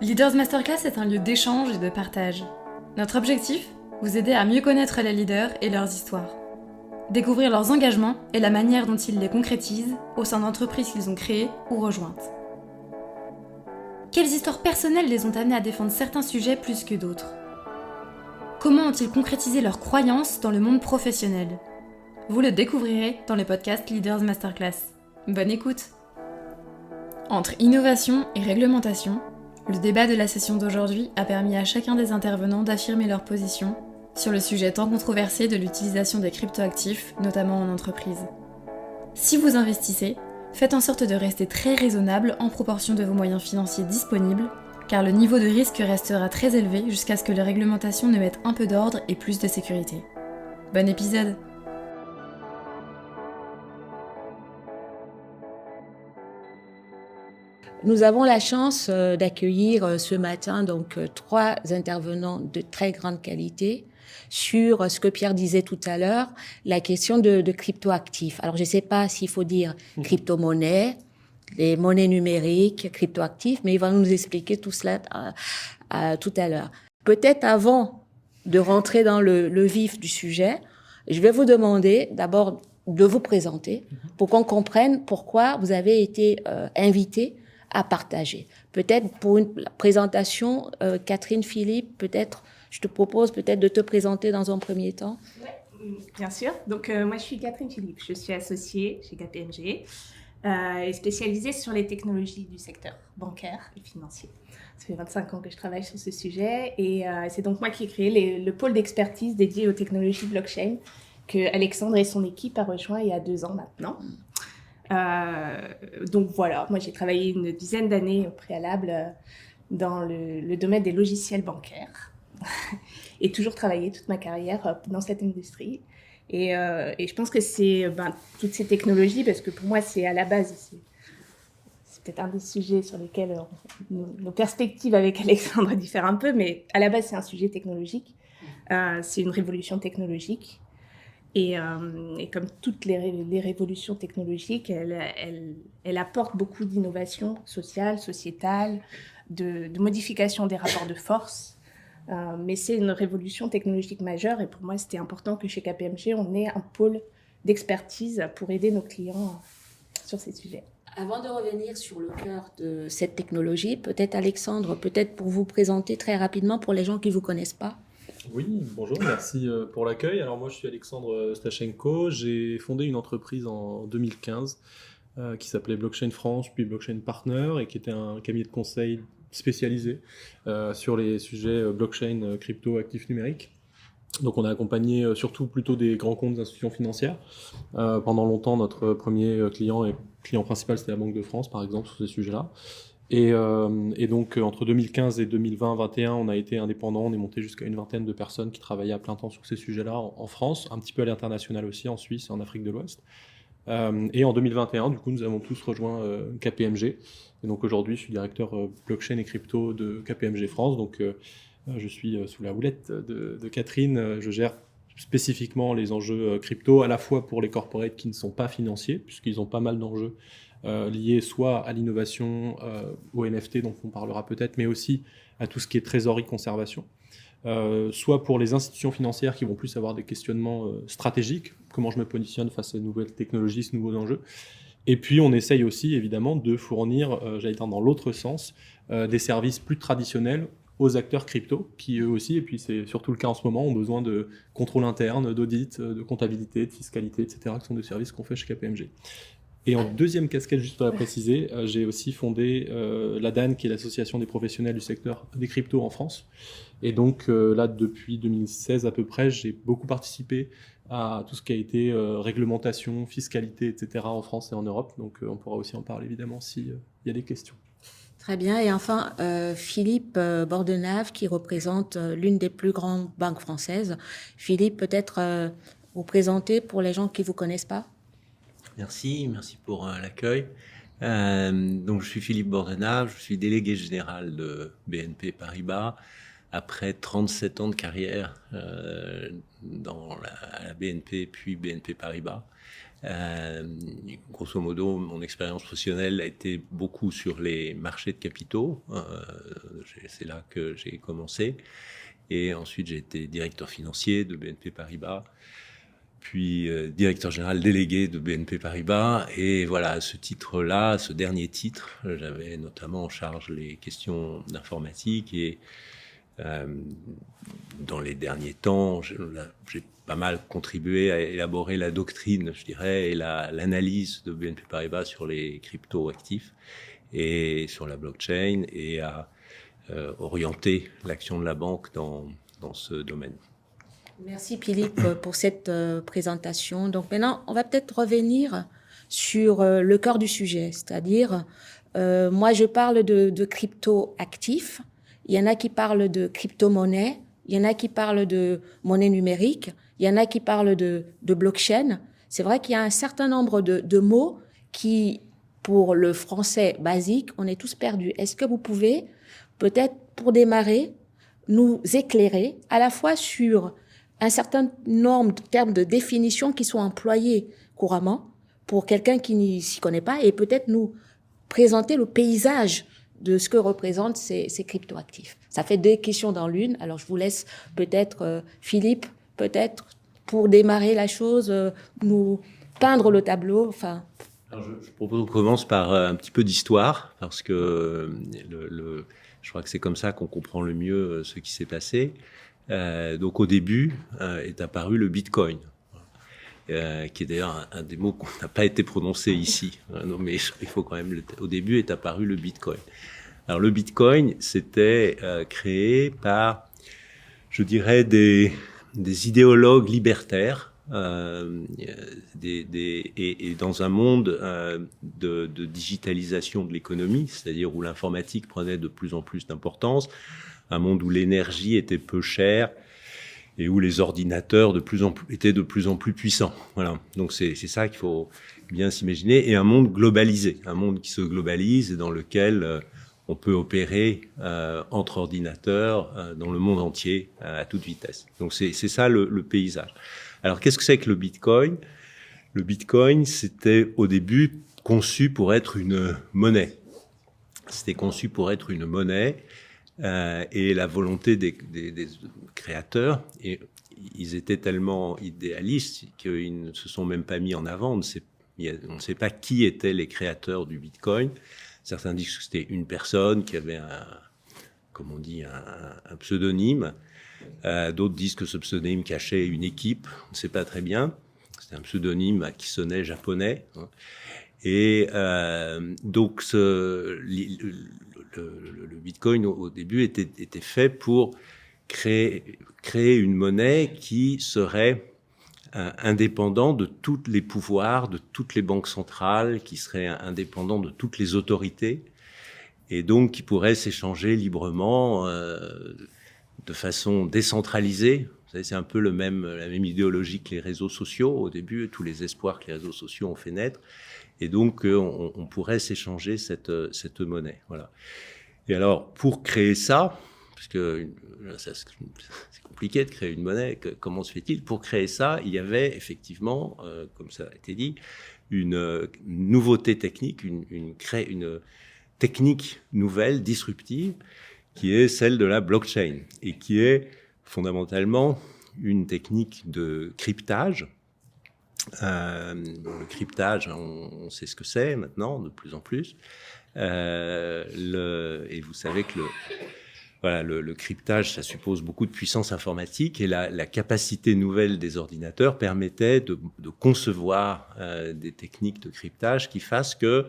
Leaders Masterclass est un lieu d'échange et de partage. Notre objectif, vous aider à mieux connaître les leaders et leurs histoires. Découvrir leurs engagements et la manière dont ils les concrétisent au sein d'entreprises qu'ils ont créées ou rejointes. Quelles histoires personnelles les ont amenés à défendre certains sujets plus que d'autres? Comment ont-ils concrétisé leurs croyances dans le monde professionnel? Vous le découvrirez dans le podcast Leaders Masterclass. Bonne écoute! Entre innovation et réglementation, le débat de la session d'aujourd'hui a permis à chacun des intervenants d'affirmer leur position sur le sujet tant controversé de l'utilisation des cryptoactifs, notamment en entreprise. Si vous investissez, faites en sorte de rester très raisonnable en proportion de vos moyens financiers disponibles, car le niveau de risque restera très élevé jusqu'à ce que les réglementations ne mettent un peu d'ordre et plus de sécurité. Bon épisode! Nous avons la chance d'accueillir ce matin trois intervenants de très grande qualité sur ce que Pierre disait tout à l'heure, la question de cryptoactifs. Alors, je ne sais pas s'il faut dire crypto-monnaie, les monnaies numériques, cryptoactifs, mais il va nous expliquer tout cela tout à l'heure. Peut-être avant de rentrer dans le vif du sujet, je vais vous demander d'abord de vous présenter pour qu'on comprenne pourquoi vous avez été invité à partager. Peut-être pour une présentation, Catherine Philippe, peut-être, je te propose peut-être de te présenter dans un premier temps. Oui, bien sûr. Donc, moi, je suis Catherine Philippe. Je suis associée chez KPMG et spécialisée sur les technologies du secteur bancaire et financier. Ça fait 25 ans que je travaille sur ce sujet et c'est donc moi qui ai créé le pôle d'expertise dédié aux technologies blockchain que Alexandre et son équipe a rejoint il y a 2 ans maintenant. Donc voilà, moi j'ai travaillé une dizaine d'années au préalable dans le domaine des logiciels bancaires et toujours travaillé toute ma carrière dans cette industrie. Et je pense que c'est toutes ces technologies, parce que pour moi c'est à la base, c'est peut-être un des sujets sur lesquels nos perspectives avec Alexandre diffèrent un peu, mais à la base c'est un sujet technologique, c'est une révolution technologique. Et comme toutes les révolutions technologiques, elle apporte beaucoup d'innovations sociales, sociétales, de modification des rapports de force. Mais c'est une révolution technologique majeure et pour moi, c'était important que chez KPMG, on ait un pôle d'expertise pour aider nos clients sur ces sujets. Avant de revenir sur le cœur de cette technologie, peut-être Alexandre, peut-être pour vous présenter très rapidement pour les gens qui ne vous connaissent pas. Oui, bonjour, merci pour l'accueil. Alors moi je suis Alexandre Stachenko, j'ai fondé une entreprise en 2015 qui s'appelait Blockchain France, puis Blockchain Partner, et qui était un cabinet de conseil spécialisé sur les sujets blockchain, crypto, actifs numériques. Donc on a accompagné surtout plutôt des grands comptes d'institutions financières. Pendant longtemps, notre premier client et client principal, c'était la Banque de France, par exemple, sur ces sujets-là. Et donc, entre 2015 et 2020-2021, on a été indépendant. On est monté jusqu'à une vingtaine de personnes qui travaillaient à plein temps sur ces sujets-là en France, un petit peu à l'international aussi, en Suisse et en Afrique de l'Ouest. Et en 2021, du coup, nous avons tous rejoint KPMG. Et donc aujourd'hui, je suis directeur blockchain et crypto de KPMG France. Donc je suis sous la houlette de Catherine. Je gère spécifiquement les enjeux crypto, à la fois pour les corporates qui ne sont pas financiers, puisqu'ils ont pas mal d'enjeux liés soit à l'innovation, au NFT, dont on parlera peut-être, mais aussi à tout ce qui est trésorerie, conservation. Soit pour les institutions financières qui vont plus avoir des questionnements stratégiques, comment je me positionne face à de nouvelles technologies, ces nouveaux enjeux. Et puis on essaye aussi évidemment de fournir, j'allais dire dans l'autre sens, des services plus traditionnels aux acteurs crypto, qui eux aussi, et puis c'est surtout le cas en ce moment, ont besoin de contrôle interne, d'audit, de comptabilité, de fiscalité, etc., qui sont des services qu'on fait chez KPMG. Et en deuxième casquette, juste pour la préciser, j'ai aussi fondé l'ADAN, qui est l'association des professionnels du secteur des cryptos en France. Et donc là, depuis 2016 à peu près, j'ai beaucoup participé à tout ce qui a été réglementation, fiscalité, etc. en France et en Europe. Donc on pourra aussi en parler évidemment s'il y a des questions. Très bien. Et enfin, Philippe Bordenave, qui représente l'une des plus grandes banques françaises. Philippe, peut-être vous présenter pour les gens qui ne vous connaissent pas. Merci pour l'accueil. Donc, je suis Philippe Bordenave, je suis délégué général de BNP Paribas. Après 37 ans de carrière dans la BNP puis BNP Paribas, grosso modo, mon expérience professionnelle a été beaucoup sur les marchés de capitaux, c'est là que j'ai commencé. Et ensuite, j'ai été directeur financier de BNP Paribas, puis directeur général délégué de BNP Paribas. Et voilà, à ce titre-là, ce dernier titre, j'avais notamment en charge les questions d'informatique. Et dans les derniers temps, j'ai pas mal contribué à élaborer la doctrine, je dirais, et l'analyse de BNP Paribas sur les crypto-actifs et sur la blockchain, et à orienter l'action de la banque dans ce domaine. Merci Philippe pour cette présentation. Donc maintenant, on va peut-être revenir sur le cœur du sujet, c'est-à-dire, moi je parle de crypto-actifs, il y en a qui parlent de crypto-monnaie, il y en a qui parlent de monnaie numérique, il y en a qui parlent de blockchain. C'est vrai qu'il y a un certain nombre de mots qui, pour le français basique, on est tous perdus. Est-ce que vous pouvez, peut-être pour démarrer, nous éclairer à la fois sur un certain nombre de termes de définition qui sont employés couramment pour quelqu'un qui n'y s'y connaît pas, et peut-être nous présenter le paysage de ce que représentent ces cryptoactifs. Ça fait 2 questions dans l'une. Alors, je vous laisse peut-être, Philippe, peut-être, pour démarrer la chose, nous peindre le tableau. Enfin. Alors, je propose qu'on commence par un petit peu d'histoire, parce que je crois que c'est comme ça qu'on comprend le mieux ce qui s'est passé. Donc, au début est apparu le Bitcoin, qui est d'ailleurs un des mots qu'on n'a pas été prononcé ici. Non, mais il faut quand même. Au début est apparu le Bitcoin. Alors, le Bitcoin, c'était créé par, je dirais, des idéologues libertaires, et dans un monde de digitalisation de l'économie, c'est-à-dire où l'informatique prenait de plus en plus d'importance, un monde où l'énergie était peu chère et où les ordinateurs étaient de plus en plus puissants. Voilà. Donc c'est ça qu'il faut bien s'imaginer, et un monde globalisé, un monde qui se globalise et dans lequel on peut opérer entre ordinateurs dans le monde entier à toute vitesse. Donc c'est ça le paysage. Alors qu'est-ce que c'est que le Bitcoin ? Le Bitcoin, c'était au début conçu pour être une monnaie. C'était conçu pour être une monnaie, et la volonté des créateurs, et ils étaient tellement idéalistes qu'ils ne se sont même pas mis en avant. On ne sait pas qui étaient les créateurs du Bitcoin. Certains disent que c'était une personne qui avait un pseudonyme. D'autres disent que ce pseudonyme cachait une équipe. On ne sait pas très bien. C'était un pseudonyme qui sonnait japonais. Et donc le Bitcoin au début était fait pour créer une monnaie qui serait indépendant de tous les pouvoirs, de toutes les banques centrales, qui serait indépendant de toutes les autorités, et donc qui pourrait s'échanger librement de façon décentralisée. Vous savez, c'est un peu la même idéologie que les réseaux sociaux au début, tous les espoirs que les réseaux sociaux ont fait naître. Et donc, on pourrait s'échanger cette monnaie. Voilà. Et alors, pour créer ça, parce que c'est compliqué de créer une monnaie, comment se fait-il ? Pour créer ça, il y avait effectivement, comme ça a été dit, une nouveauté technique, une technique nouvelle, disruptive, qui est celle de la blockchain, et qui est fondamentalement une technique de cryptage. Le cryptage, on sait ce que c'est maintenant, de plus en plus. Et vous savez que le cryptage, ça suppose beaucoup de puissance informatique, et la capacité nouvelle des ordinateurs permettait de concevoir des techniques de cryptage qui fassent que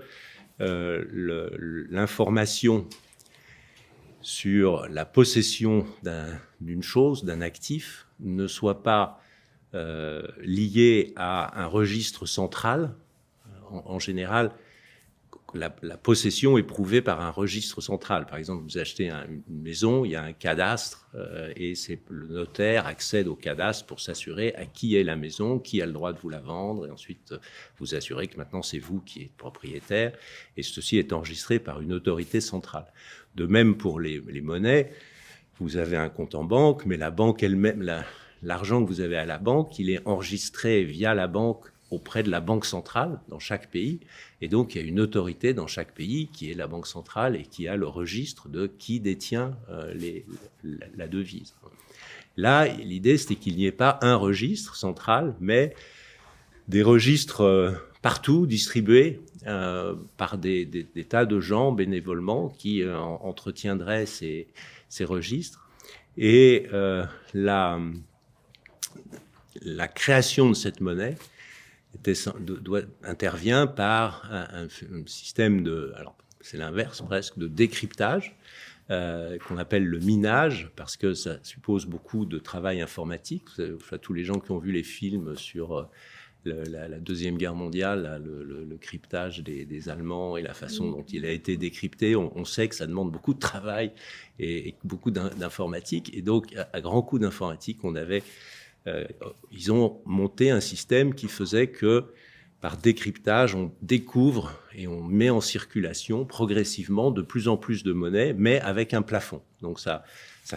l'information sur la possession d'une chose, d'un actif, ne soit pas liée à un registre central. En général, la possession est prouvée par un registre central. Par exemple, vous achetez une maison, il y a un cadastre, et le notaire accède au cadastre pour s'assurer à qui est la maison, qui a le droit de vous la vendre, et ensuite vous assurer que maintenant c'est vous qui êtes propriétaire, et ceci est enregistré par une autorité centrale. De même pour les monnaies, vous avez un compte en banque, mais la banque elle-même, l'argent que vous avez à la banque, il est enregistré via la banque auprès de la banque centrale dans chaque pays. Et donc, il y a une autorité dans chaque pays qui est la banque centrale et qui a le registre de qui détient la devise. Là, l'idée, c'était qu'il n'y ait pas un registre central, mais des registres partout distribués par des tas de gens bénévolement qui entretiendraient ces registres. Et la création de cette monnaie intervient par un système alors c'est l'inverse presque, de décryptage, qu'on appelle le minage, parce que ça suppose beaucoup de travail informatique. Enfin, tous les gens qui ont vu les films sur la Deuxième Guerre mondiale, le cryptage des Allemands et la façon dont il a été décrypté, on sait que ça demande beaucoup de travail et beaucoup d'informatique. Et donc, à grand coup d'informatique, ils ont monté un système qui faisait que, par décryptage, on découvre et on met en circulation progressivement de plus en plus de monnaie, mais avec un plafond. Donc ça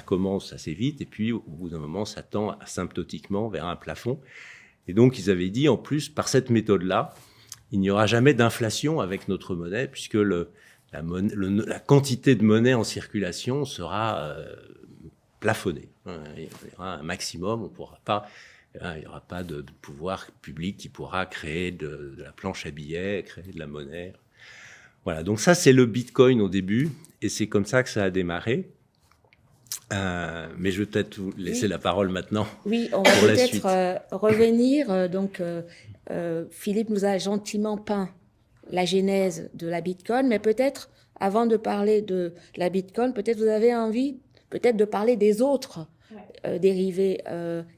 commence assez vite, et puis au bout d'un moment, ça tend asymptotiquement vers un plafond. Et donc, ils avaient dit, en plus, par cette méthode-là, il n'y aura jamais d'inflation avec notre monnaie, puisque la quantité de monnaie en circulation sera plafonnée. Il y aura un maximum, on pourra pas... Il n'y aura pas de pouvoir public qui pourra créer de la planche à billets, créer de la monnaie. Voilà, donc ça, c'est le Bitcoin au début, et c'est comme ça que ça a démarré. Mais je vais peut-être vous laisser la parole maintenant. Oui, on va peut-être revenir. Donc, Philippe nous a gentiment peint la genèse de la Bitcoin, mais peut-être, avant de parler de la Bitcoin, peut-être vous avez envie de parler des autres dérivés.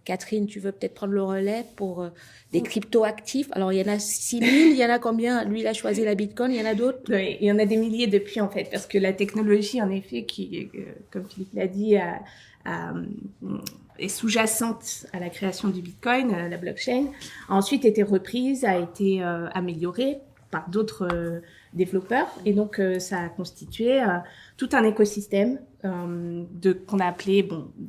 Catherine, tu veux peut-être prendre le relais pour des crypto-actifs. Alors, il y en a 6000, il y en a combien? Lui, il a choisi la Bitcoin, il y en a d'autres? Oui, il y en a des milliers depuis, en fait, parce que la technologie, en effet, qui, comme Philippe l'a dit, est sous-jacente à la création du Bitcoin, la blockchain, a ensuite été reprise, a été améliorée par d'autres développeurs. Et donc, ça a constitué tout un écosystème qu'on a appelé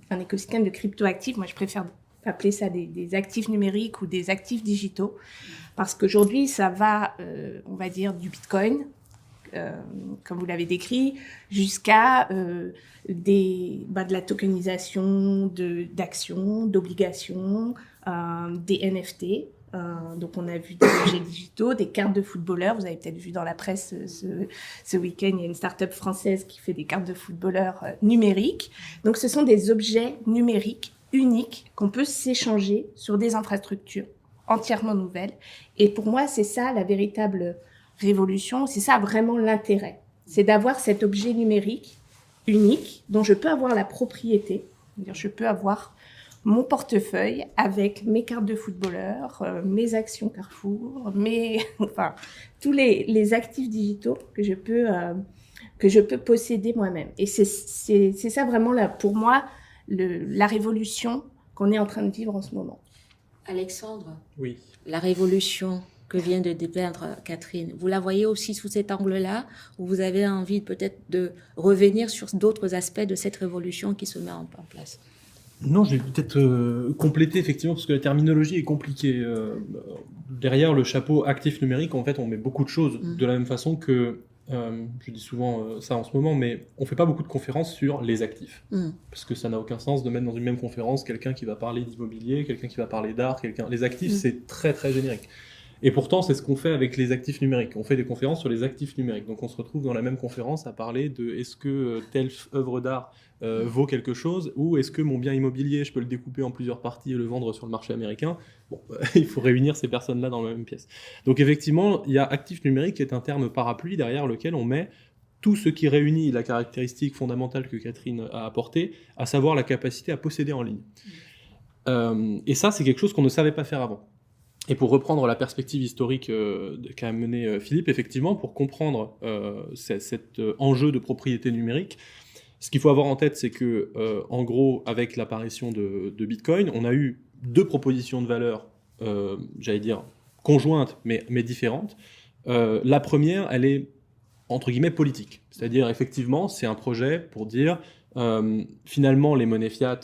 un écosystème de crypto-actifs. Moi, je préfère appeler ça des actifs numériques ou des actifs digitaux, parce qu'aujourd'hui, ça va, on va dire, du Bitcoin, comme vous l'avez décrit, jusqu'à de la tokenisation d'actions, d'obligations, des NFT. Donc, on a vu des objets digitaux, des cartes de footballeurs. Vous avez peut-être vu dans la presse ce week-end, il y a une start-up française qui fait des cartes de footballeurs numériques. Donc, ce sont des objets numériques uniques qu'on peut s'échanger sur des infrastructures entièrement nouvelles. Et pour moi, c'est ça la véritable révolution. C'est ça vraiment l'intérêt. C'est d'avoir cet objet numérique unique dont je peux avoir la propriété. C'est-à-dire, je peux avoir mon portefeuille avec mes cartes de footballeur, mes actions Carrefour, enfin, tous les actifs digitaux que je peux posséder moi-même. Et c'est ça vraiment, pour moi, la révolution qu'on est en train de vivre en ce moment. Alexandre, oui. La révolution que vient de dépeindre Catherine, vous la voyez aussi sous cet angle-là, ou vous avez envie peut-être de revenir sur d'autres aspects de cette révolution qui se met en place? Non, je vais peut-être compléter effectivement, parce que la terminologie est compliquée. Derrière le chapeau actif numérique, en fait, on met beaucoup de choses, de la même façon que, je dis souvent ça en ce moment, mais on fait pas beaucoup de conférences sur les actifs. Parce que ça n'a aucun sens de mettre dans une même conférence quelqu'un qui va parler d'immobilier, quelqu'un qui va parler d'art, Les actifs, c'est très très générique. Et pourtant, c'est ce qu'on fait avec les actifs numériques. On fait des conférences sur les actifs numériques. Donc on se retrouve dans la même conférence à parler de est-ce que telle œuvre d'art vaut quelque chose, ou est-ce que mon bien immobilier, je peux le découper en plusieurs parties et le vendre sur le marché américain. Bon, il faut réunir ces personnes-là dans la même pièce. Donc effectivement, il y a actif numérique qui est un terme parapluie derrière lequel on met tout ce qui réunit la caractéristique fondamentale que Catherine a apportée, à savoir la capacité à posséder en ligne. Et ça, c'est quelque chose qu'on ne savait pas faire avant. Et pour reprendre la perspective historique qu'a menée Philippe, effectivement, pour comprendre cet enjeu de propriété numérique, ce qu'il faut avoir en tête, c'est que, en gros, avec l'apparition de Bitcoin, on a eu deux propositions de valeur, j'allais dire, conjointes, mais différentes. La première, elle est, entre guillemets, politique. C'est-à-dire, effectivement, c'est un projet pour dire, finalement, les monnaies fiat,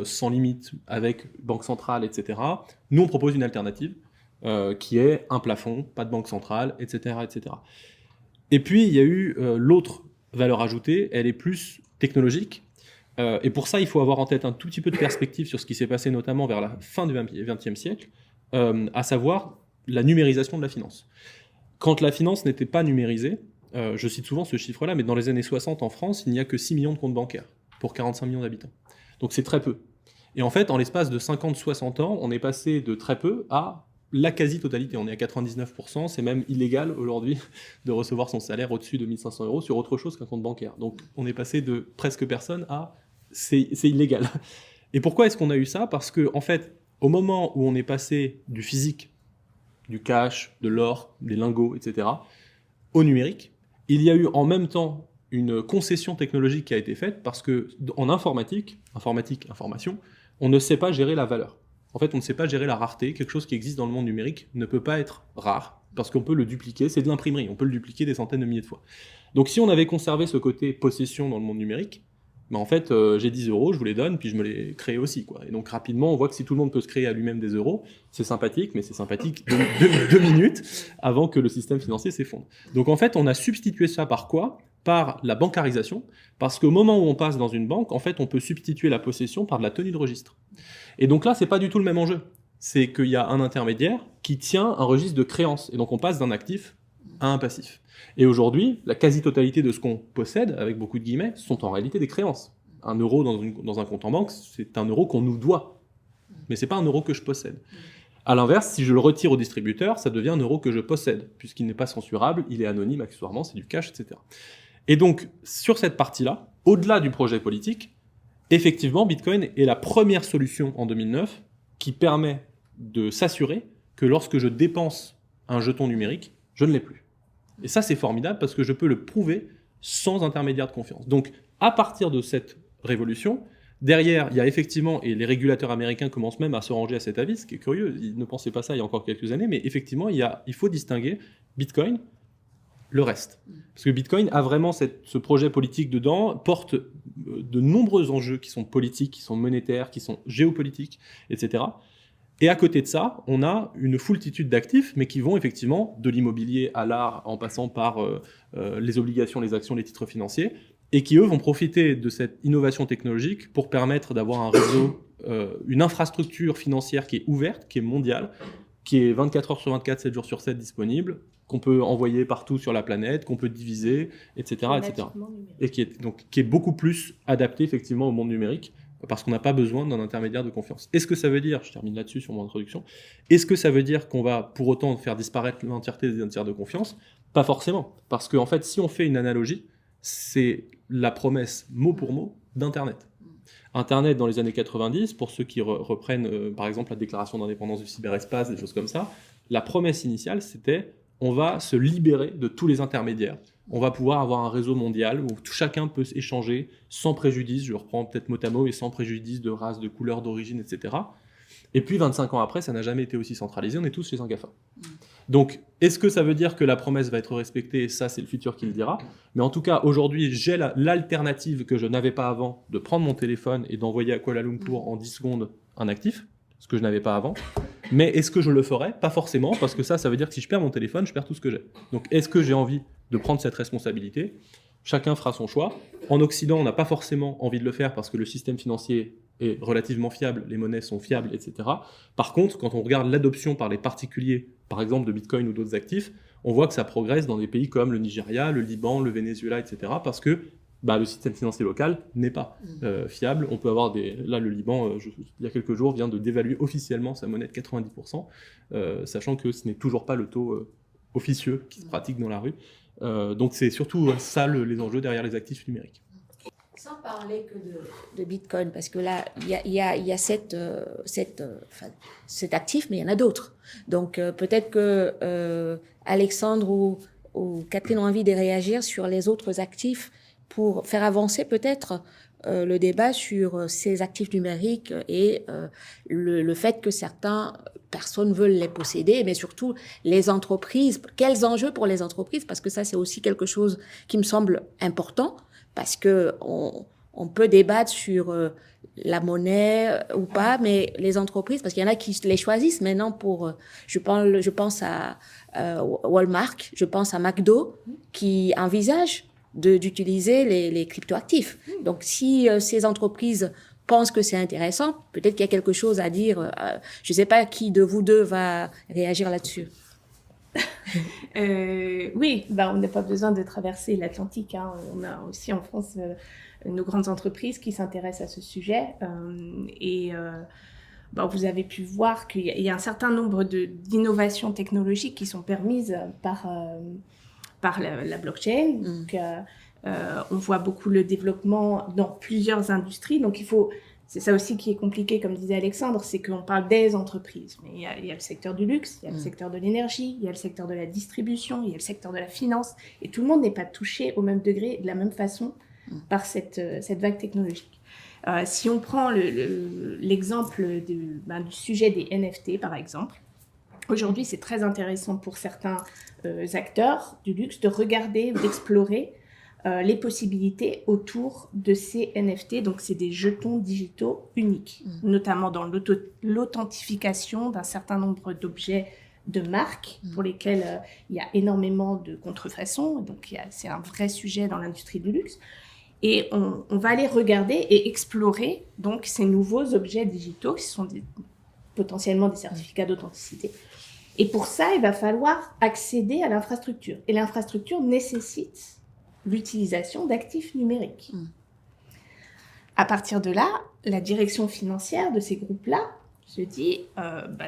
sans limite, avec banque centrale, etc. Nous, on propose une alternative. qui est un plafond, pas de banque centrale, etc., etc. Et puis, il y a eu l'autre valeur ajoutée, elle est plus technologique. Et pour ça, il faut avoir en tête un tout petit peu de perspective sur ce qui s'est passé notamment vers la fin du XXe siècle, à savoir la numérisation de la finance. Quand la finance n'était pas numérisée, je cite souvent ce chiffre-là, mais dans les années 60 en France, il n'y a que 6 millions de comptes bancaires pour 45 millions d'habitants. Donc c'est très peu. Et en fait, en l'espace de 50-60 ans, on est passé de très peu à la quasi-totalité. On est à 99%, c'est même illégal aujourd'hui de recevoir son salaire au-dessus de 1 500 € sur autre chose qu'un compte bancaire. Donc on est passé de presque personne à c'est illégal. Et pourquoi est-ce qu'on a eu ça? Parce que, en fait, au moment où on est passé du physique, du cash, de l'or, des lingots, etc., au numérique, il y a eu en même temps une concession technologique qui a été faite parce que en information, on ne sait pas gérer la valeur. En fait, on ne sait pas gérer la rareté. Quelque chose qui existe dans le monde numérique ne peut pas être rare parce qu'on peut le dupliquer. C'est de l'imprimerie, on peut le dupliquer des centaines de milliers de fois. Donc si on avait conservé ce côté possession dans le monde numérique, mais en fait, j'ai 10 €, je vous les donne, puis je me les crée aussi, quoi. Et donc rapidement, on voit que si tout le monde peut se créer à lui-même des euros, c'est sympathique, mais c'est sympathique 2 minutes avant que le système financier s'effondre. Donc en fait, on a substitué ça par quoi? Par la bancarisation, parce qu'au moment où on passe dans une banque, en fait, on peut substituer la possession par de la tenue de registre. Et donc là, c'est pas du tout le même enjeu. C'est qu'il y a un intermédiaire qui tient un registre de créances, et donc on passe d'un actif à un passif. Et aujourd'hui, la quasi-totalité de ce qu'on possède, avec beaucoup de guillemets, sont en réalité des créances. 1 euro dans un compte en banque, c'est 1 euro qu'on nous doit. Mais c'est pas 1 euro que je possède. A l'inverse, si je le retire au distributeur, ça devient 1 euro que je possède, puisqu'il n'est pas censurable, il est anonyme accessoirement, c'est du cash, etc. Et donc, sur cette partie-là, au-delà du projet politique, effectivement, Bitcoin est la première solution en 2009 qui permet de s'assurer que lorsque je dépense un jeton numérique, je ne l'ai plus. Et ça, c'est formidable parce que je peux le prouver sans intermédiaire de confiance. Donc, à partir de cette révolution, derrière, il y a effectivement, et les régulateurs américains commencent même à se ranger à cet avis, ce qui est curieux, ils ne pensaient pas ça il y a encore quelques années, mais effectivement, il faut distinguer Bitcoin, le reste. Parce que Bitcoin a vraiment ce projet politique dedans, porte de nombreux enjeux qui sont politiques, qui sont monétaires, qui sont géopolitiques, etc. Et à côté de ça, on a une foultitude d'actifs, mais qui vont effectivement de l'immobilier à l'art, en passant par les obligations, les actions, les titres financiers, et qui, eux, vont profiter de cette innovation technologique pour permettre d'avoir un réseau, une infrastructure financière qui est ouverte, qui est mondiale, qui est 24 heures sur 24, 7 jours sur 7 disponible, qu'on peut envoyer partout sur la planète, qu'on peut diviser, etc. etc. Et qui est beaucoup plus adapté effectivement au monde numérique, parce qu'on n'a pas besoin d'un intermédiaire de confiance. Est-ce que ça veut dire, je termine là-dessus sur mon introduction, est-ce que ça veut dire qu'on va pour autant faire disparaître l'entièreté des intermédiaires de confiance? Pas forcément, parce qu'en fait, si on fait une analogie, c'est la promesse mot pour mot d'Internet. Internet dans les années 90, pour ceux qui reprennent par exemple la déclaration d'indépendance du cyberespace, des choses comme ça, la promesse initiale c'était on va se libérer de tous les intermédiaires. On va pouvoir avoir un réseau mondial où chacun peut échanger sans préjudice, je reprends peut-être mot à mot, mais sans préjudice de race, de couleur, d'origine, etc. Et puis 25 ans après, ça n'a jamais été aussi centralisé, on est tous chez un GAFA. Donc, est-ce que ça veut dire que la promesse va être respectée? Ça, c'est le futur qui le dira. Mais en tout cas, aujourd'hui, j'ai l'alternative que je n'avais pas avant de prendre mon téléphone et d'envoyer à Kuala Lumpur en 10 secondes un actif, ce que je n'avais pas avant. Mais est-ce que je le ferais? Pas forcément, parce que ça veut dire que si je perds mon téléphone, je perds tout ce que j'ai. Donc, est-ce que j'ai envie de prendre cette responsabilité? Chacun fera son choix. En Occident, on n'a pas forcément envie de le faire parce que le système financier est relativement fiable, les monnaies sont fiables, etc. Par contre, quand on regarde l'adoption par les particuliers, par exemple de Bitcoin ou d'autres actifs, on voit que ça progresse dans des pays comme le Nigeria, le Liban, le Venezuela, etc. parce que le système financier local n'est pas fiable. On peut avoir là, le Liban, il y a quelques jours, vient de dévaluer officiellement sa monnaie de 90%, sachant que ce n'est toujours pas le taux officieux qui se pratique dans la rue. Donc c'est surtout ça les enjeux derrière les actifs numériques. Sans parler que de Bitcoin, parce que là, il y a cet actif, mais il y en a d'autres. Donc peut-être que Alexandre ou Catherine ont envie de réagir sur les autres actifs pour faire avancer peut-être le débat sur ces actifs numériques et le fait que certaines personnes veulent les posséder, mais surtout les entreprises. Quels enjeux pour les entreprises? Parce que ça, c'est aussi quelque chose qui me semble important, parce que on peut débattre sur la monnaie ou pas, mais les entreprises, parce qu'il y en a qui les choisissent maintenant pour, je pense à Walmart, je pense à McDo, qui envisagent d'utiliser les cryptoactifs. Donc, si ces entreprises pensent que c'est intéressant, peut-être qu'il y a quelque chose à dire. Je ne sais pas qui de vous deux va réagir là-dessus. Oui, on n'a pas besoin de traverser l'Atlantique. Hein. On a aussi en France nos grandes entreprises qui s'intéressent à ce sujet. Vous avez pu voir qu'il y a un certain nombre d'innovations technologiques qui sont permises par la blockchain. Donc, on voit beaucoup le développement dans plusieurs industries. Donc, c'est ça aussi qui est compliqué, comme disait Alexandre, c'est qu'on parle des entreprises. Mais il y a le secteur du luxe, il y a le secteur de l'énergie, il y a le secteur de la distribution, il y a le secteur de la finance. Et tout le monde n'est pas touché au même degré, de la même façon, par cette vague technologique. Si on prend l'exemple du sujet des NFT, par exemple, aujourd'hui, c'est très intéressant pour certains acteurs du luxe de regarder, d'explorer les possibilités autour de ces NFT. Donc, c'est des jetons digitaux uniques, notamment dans l'authentification d'un certain nombre d'objets de marques pour lesquels il y a énormément de contrefaçons. Donc, c'est un vrai sujet dans l'industrie du luxe. Et on va aller regarder et explorer donc, ces nouveaux objets digitaux qui sont potentiellement des certificats d'authenticité. Et pour ça, il va falloir accéder à l'infrastructure. Et l'infrastructure nécessite l'utilisation d'actifs numériques. À partir de là, la direction financière de ces groupes-là se dit,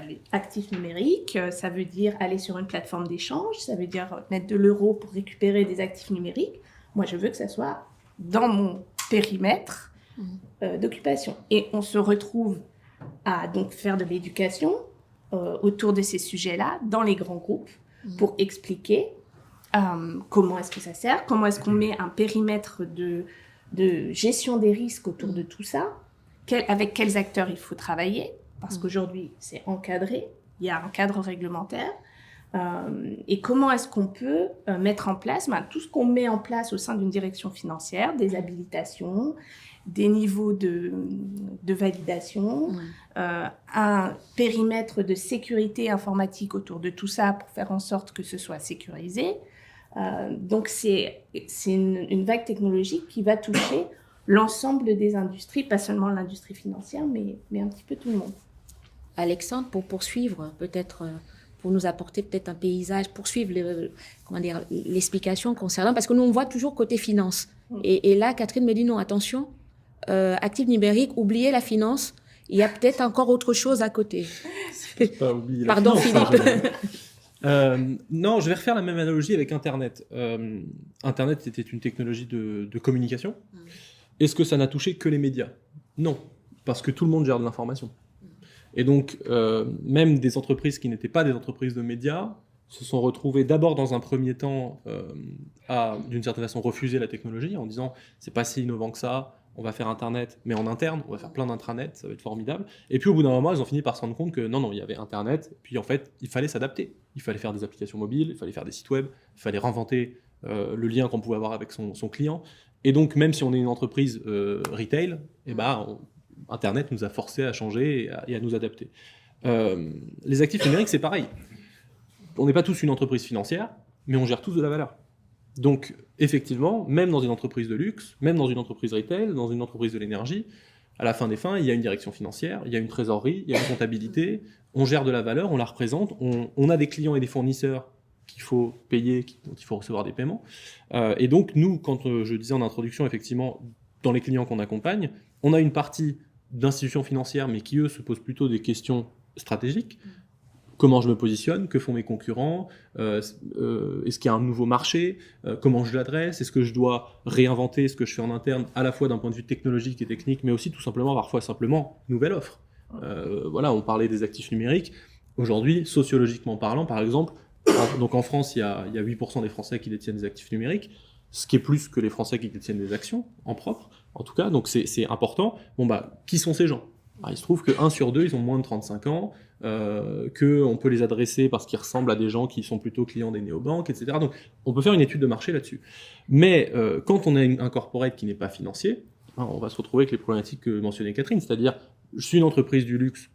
les actifs numériques, ça veut dire aller sur une plateforme d'échange, ça veut dire mettre de l'euro pour récupérer des actifs numériques. Moi, je veux que ça soit dans mon périmètre d'occupation. Et on se retrouve à donc faire de l'éducation autour de ces sujets-là dans les grands groupes pour expliquer comment est-ce que ça sert, comment est-ce qu'on met un périmètre de gestion des risques autour de tout ça, avec quels acteurs il faut travailler, parce qu'aujourd'hui c'est encadré, il y a un cadre réglementaire, et comment est-ce qu'on peut mettre en place tout ce qu'on met en place au sein d'une direction financière, des habilitations, des niveaux de validation, un périmètre de sécurité informatique autour de tout ça pour faire en sorte que ce soit sécurisé. Donc c'est une vague technologique qui va toucher l'ensemble des industries, pas seulement l'industrie financière, mais un petit peu tout le monde. Alexandre, pour poursuivre, peut-être pour nous apporter peut-être un paysage, poursuivre l'explication concernant, parce que nous on voit toujours côté finance. Et là, Catherine me dit non, attention, actifs numériques, oubliez la finance, il y a peut-être encore autre chose à côté. Pas oublier la Pardon finance, Philippe. Non, je vais refaire la même analogie avec Internet. Internet était une technologie de communication. Est-ce que ça n'a touché que les médias ? Non, parce que tout le monde gère de l'information. Et donc, même des entreprises qui n'étaient pas des entreprises de médias se sont retrouvées d'abord dans un premier temps à, d'une certaine façon, refuser la technologie en disant « c'est pas si innovant que ça ». On va faire Internet, mais en interne, on va faire plein d'intranets, ça va être formidable. Et puis au bout d'un moment, ils ont fini par se rendre compte que non, il y avait Internet, puis en fait, il fallait s'adapter. Il fallait faire des applications mobiles, il fallait faire des sites web, il fallait réinventer le lien qu'on pouvait avoir avec son client. Et donc, même si on est une entreprise retail, Internet nous a forcés à changer et à nous adapter. Les actifs numériques, c'est pareil. On n'est pas tous une entreprise financière, mais on gère tous de la valeur. Donc, effectivement, même dans une entreprise de luxe, même dans une entreprise retail, dans une entreprise de l'énergie, à la fin des fins, il y a une direction financière, il y a une trésorerie, il y a une comptabilité, on gère de la valeur, on la représente, on a des clients et des fournisseurs qu'il faut payer, dont il faut recevoir des paiements. Et donc, nous, quand je disais en introduction, effectivement, dans les clients qu'on accompagne, on a une partie d'institutions financières, mais qui, eux, se posent plutôt des questions stratégiques. Comment je me positionne, que font mes concurrents, est-ce qu'il y a un nouveau marché, comment je l'adresse, est-ce que je dois réinventer ce que je fais en interne, à la fois d'un point de vue technologique et technique, mais aussi tout simplement, parfois simplement, nouvelle offre. On parlait des actifs numériques. Aujourd'hui, sociologiquement parlant, par exemple, donc en France, il y a 8% des Français qui détiennent des actifs numériques, ce qui est plus que les Français qui détiennent des actions, en propre, en tout cas, donc c'est important. Qui sont ces gens ? Il se trouve que 1 sur 2, ils ont moins de 35 ans, qu'on peut les adresser parce qu'ils ressemblent à des gens qui sont plutôt clients des néobanques, etc. Donc, on peut faire une étude de marché là-dessus. Mais quand on a un corporate qui n'est pas financier, on va se retrouver avec les problématiques que mentionnait Catherine, c'est-à-dire, je suis une entreprise du luxe,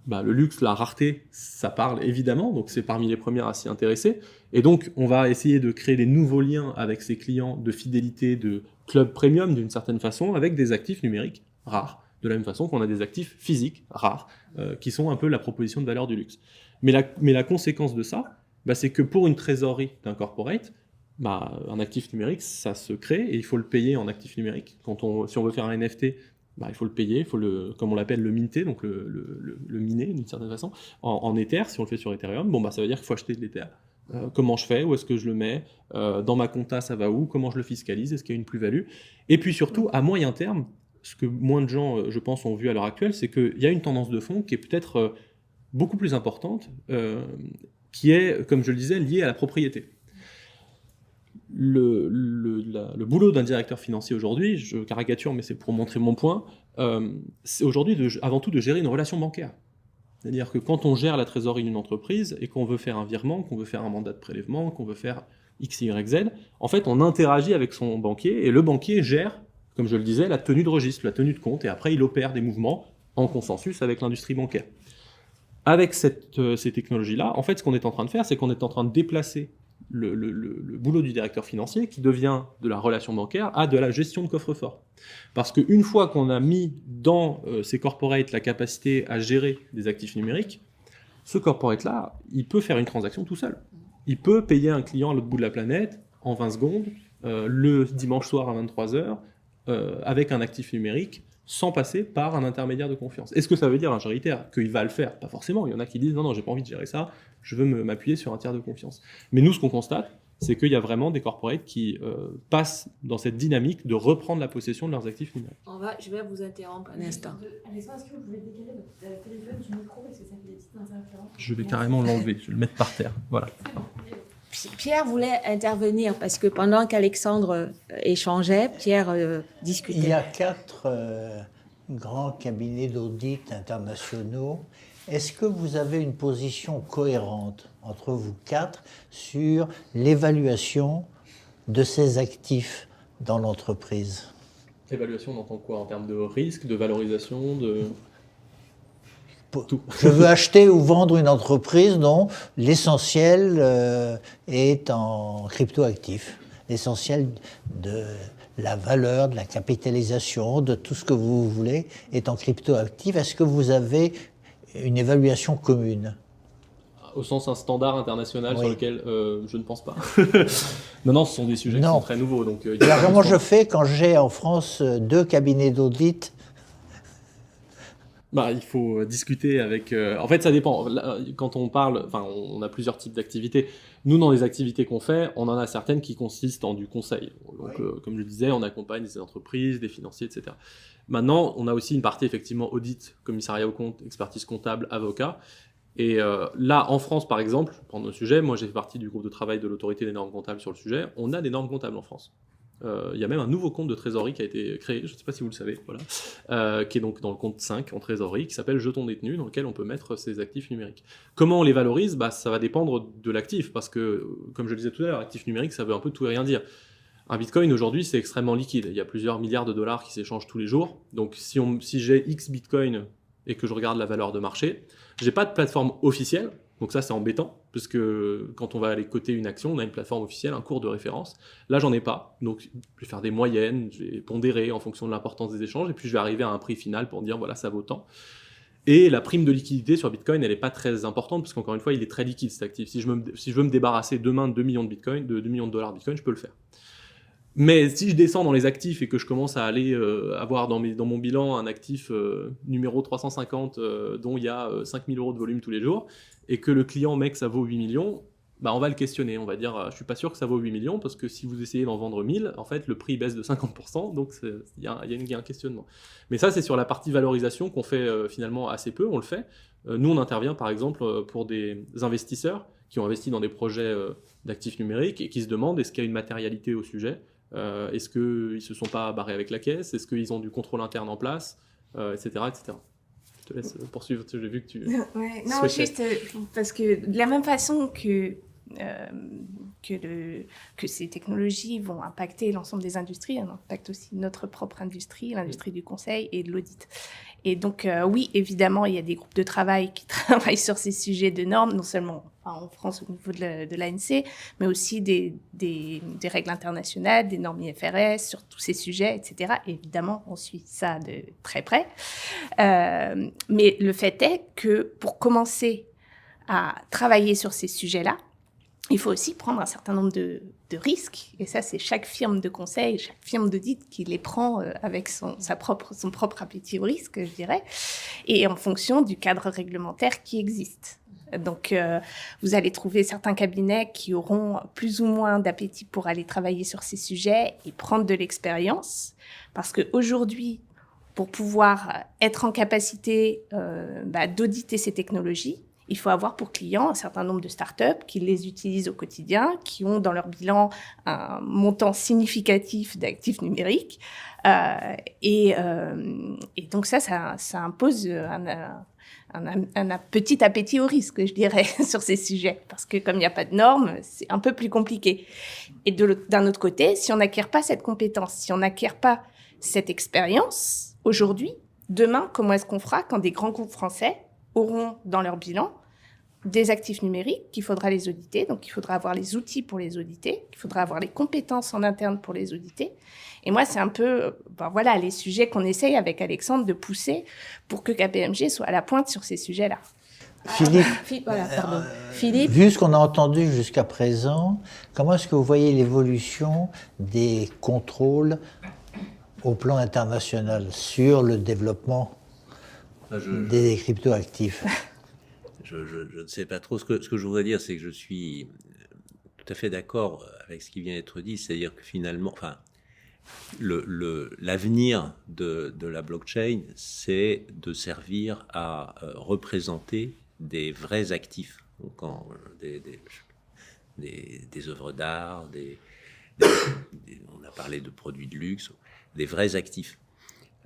le luxe, la rareté, ça parle évidemment, donc c'est parmi les premières à s'y intéresser, et donc on va essayer de créer des nouveaux liens avec ses clients de fidélité, de club premium d'une certaine façon, avec des actifs numériques rares, de la même façon qu'on a des actifs physiques rares, qui sont un peu la proposition de valeur du luxe. Mais la conséquence de ça, c'est que pour une trésorerie d'un corporate, un actif numérique, ça se crée et il faut le payer en actif numérique. Si on veut faire un NFT, il faut le payer, il faut comme on l'appelle, le minter, donc le miner d'une certaine façon, en Ether, si on le fait sur Ethereum, ça veut dire qu'il faut acheter de l'Ether. Comment je fais, où est-ce que je le mets, dans ma compta ça va où, comment je le fiscalise, est-ce qu'il y a une plus-value, et puis surtout à moyen terme, ce que moins de gens, je pense, ont vu à l'heure actuelle, c'est qu'il y a une tendance de fond qui est peut-être beaucoup plus importante, qui est, comme je le disais, liée à la propriété. Le boulot d'un directeur financier aujourd'hui, je caricature, mais c'est pour montrer mon point, c'est aujourd'hui avant tout de gérer une relation bancaire. C'est-à-dire que quand on gère la trésorerie d'une entreprise et qu'on veut faire un virement, qu'on veut faire un mandat de prélèvement, qu'on veut faire X, Y, Z, en fait, on interagit avec son banquier et le banquier gère, comme je le disais, la tenue de registre, la tenue de compte, et après, il opère des mouvements en consensus avec l'industrie bancaire. Avec ces technologies-là, en fait, ce qu'on est en train de faire, c'est qu'on est en train de déplacer le boulot du directeur financier qui devient de la relation bancaire à de la gestion de coffre-fort. Parce qu'une fois qu'on a mis dans ces corporates la capacité à gérer des actifs numériques, ce corporate-là, il peut faire une transaction tout seul. Il peut payer un client à l'autre bout de la planète en 20 secondes, le dimanche soir à 23h, avec un actif numérique, sans passer par un intermédiaire de confiance. Est-ce que ça veut dire un géritaire qu'il va le faire? Pas forcément. Il y en a qui disent non, j'ai pas envie de gérer ça, je veux m'appuyer sur un tiers de confiance. Mais nous, ce qu'on constate, c'est qu'il y a vraiment des corporates qui passent dans cette dynamique de reprendre la possession de leurs actifs numériques. Je vais vous interrompre un instant. Alexandre, est-ce que vous pouvez décaler votre téléphone du micro parce que ça fait des petites interférences? Je vais carrément l'enlever, je vais le mettre par terre. Voilà. Pierre voulait intervenir parce que pendant qu'Alexandre échangeait, Pierre discutait. Il y a 4 grands cabinets d'audit internationaux. Est-ce que vous avez une position cohérente entre vous 4 sur l'évaluation de ces actifs dans l'entreprise? Évaluation, on entend quoi en termes de risque, de valorisation, de... Tout. Je veux acheter ou vendre une entreprise dont l'essentiel est en cryptoactifs. L'essentiel de la valeur, de la capitalisation, de tout ce que vous voulez est en cryptoactifs. Est-ce que vous avez une évaluation commune? Au sens un standard international Oui. sur lequel je ne pense pas. Non, ce sont des sujets qui sont très nouveaux. Donc, alors comment je fais quand j'ai en France 2 cabinets d'audit? Il faut discuter avec... En fait, ça dépend. Quand on parle... on a plusieurs types d'activités. Nous, dans les activités qu'on fait, on en a certaines qui consistent en du conseil. Donc, comme je le disais, on accompagne des entreprises, des financiers, etc. Maintenant, on a aussi une partie, effectivement, audit, commissariat aux comptes, expertise comptable, avocat. Et là, en France, par exemple, pour prendre le sujet, moi, j'ai fait partie du groupe de travail de l'autorité des normes comptables sur le sujet. On a des normes comptables en France. Il y a même un nouveau compte de trésorerie qui a été créé, je ne sais pas si vous le savez, qui est donc dans le compte 5 en trésorerie, qui s'appelle Jetons détenus, dans lequel on peut mettre ses actifs numériques. Comment on les valorise? Ça va dépendre de l'actif, parce que, comme je le disais tout à l'heure, actif numérique, ça veut un peu tout et rien dire. Un bitcoin, aujourd'hui, c'est extrêmement liquide. Il y a plusieurs milliards de dollars qui s'échangent tous les jours. Donc, si j'ai X bitcoin et que je regarde la valeur de marché, j'ai pas de plateforme officielle. Donc ça, c'est embêtant, parce que quand on va aller coter une action, on a une plateforme officielle, un cours de référence. Là, j'en ai pas. Donc, je vais faire des moyennes, je vais pondérer en fonction de l'importance des échanges, et puis je vais arriver à un prix final pour dire, voilà, ça vaut tant. Et la prime de liquidité sur Bitcoin, elle n'est pas très importante, parce qu'encore une fois, il est très liquide, cet actif. Si je veux me débarrasser demain de 2 millions de Bitcoin, de 2 millions de dollars de Bitcoin, je peux le faire. Mais si je descends dans les actifs et que je commence à aller avoir dans mon bilan un actif numéro 350 dont il y a 5 000 € de volume tous les jours, et que le client met que ça vaut 8 millions, on va le questionner. On va dire, je suis pas sûr que ça vaut 8 millions, parce que si vous essayez d'en vendre 1000, en fait, le prix baisse de 50%, donc il y a un questionnement. Mais ça, c'est sur la partie valorisation qu'on fait finalement assez peu, on le fait. Nous, on intervient par exemple pour des investisseurs qui ont investi dans des projets d'actifs numériques et qui se demandent est-ce qu'il y a une matérialité au sujet. Est-ce qu'ils ne se sont pas barrés avec la caisse? Est-ce qu'ils ont du contrôle interne en place, etc., etc. Je te laisse poursuivre, j'ai vu que tu... Ouais, non, juste parce que de la même façon que que ces technologies vont impacter l'ensemble des industries, elles impactent aussi notre propre industrie, l'industrie du conseil et de l'audit. Et donc, oui, évidemment, il y a des groupes de travail qui travaillent sur ces sujets de normes, non seulement en France au niveau de l'ANC, mais aussi des règles internationales, des normes IFRS sur tous ces sujets, etc. Et évidemment, on suit ça de très près. Mais le fait est que pour commencer à travailler sur ces sujets-là, il faut aussi prendre un certain nombre de risques. Et ça, c'est chaque firme de conseil, chaque firme d'audit qui les prend avec son propre appétit au risque, je dirais, et en fonction du cadre réglementaire qui existe. Donc, vous allez trouver certains cabinets qui auront plus ou moins d'appétit pour aller travailler sur ces sujets et prendre de l'expérience. Parce qu'aujourd'hui, pour pouvoir être en capacité d'auditer ces technologies, il faut avoir pour clients un certain nombre de startups qui les utilisent au quotidien, qui ont dans leur bilan un montant significatif d'actifs numériques. Et donc ça impose un petit appétit au risque, je dirais, sur ces sujets. Parce que comme il n'y a pas de normes, c'est un peu plus compliqué. Et d'un autre côté, si on n'acquiert pas cette compétence, si on n'acquiert pas cette expérience aujourd'hui, demain, comment est-ce qu'on fera quand des grands groupes français auront dans leur bilan des actifs numériques qu'il faudra les auditer. Donc, il faudra avoir les outils pour les auditer. Il faudra avoir les compétences en interne pour les auditer. Et moi, c'est un peu les sujets qu'on essaye avec Alexandre de pousser pour que KPMG soit à la pointe sur ces sujets-là. Philippe, vu ce qu'on a entendu jusqu'à présent, comment est-ce que vous voyez l'évolution des contrôles au plan international sur le développement des cryptoactifs? Je ne sais pas trop. Ce que je voudrais dire, c'est que je suis tout à fait d'accord avec ce qui vient d'être dit. C'est-à-dire que finalement, l'avenir de la blockchain, c'est de servir à représenter des vrais actifs. Donc, des œuvres d'art, on a parlé de produits de luxe, des vrais actifs.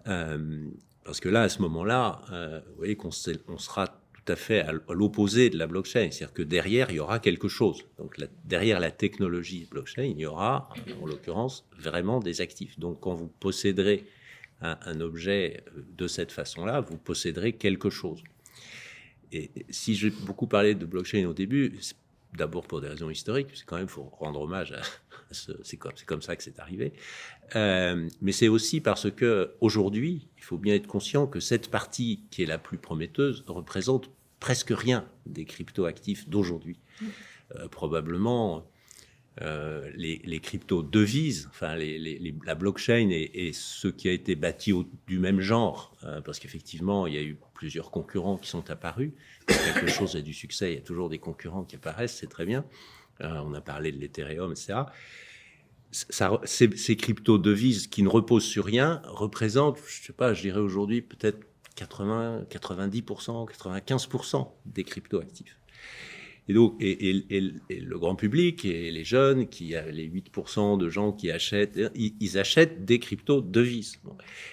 Parce que là, à ce moment-là, vous voyez qu'on sera tout à fait à l'opposé de la blockchain. C'est-à-dire que derrière, il y aura quelque chose. Donc, derrière la technologie blockchain, il y aura, en l'occurrence, vraiment des actifs. Donc, quand vous posséderez un objet de cette façon-là, vous posséderez quelque chose. Et si j'ai beaucoup parlé de blockchain au début, c'est d'abord pour des raisons historiques, c'est quand même, il faut rendre hommage à c'est comme ça que c'est arrivé. Mais c'est aussi parce que aujourd'hui, il faut bien être conscient que cette partie qui est la plus prometteuse représente presque rien des cryptoactifs d'aujourd'hui. Probablement les crypto-devises, la blockchain et ce qui a été bâti du même genre, parce qu'effectivement, il y a eu plusieurs concurrents qui sont apparus. Quand quelque chose a du succès, il y a toujours des concurrents qui apparaissent, c'est très bien. On a parlé de l'Ethereum, etc. Ces crypto-devises qui ne reposent sur rien représentent, je dirais aujourd'hui peut-être 80, 90%, 95% des crypto-actifs. Et donc, et le grand public et les jeunes, les 8% de gens qui achètent, ils achètent des crypto-devises.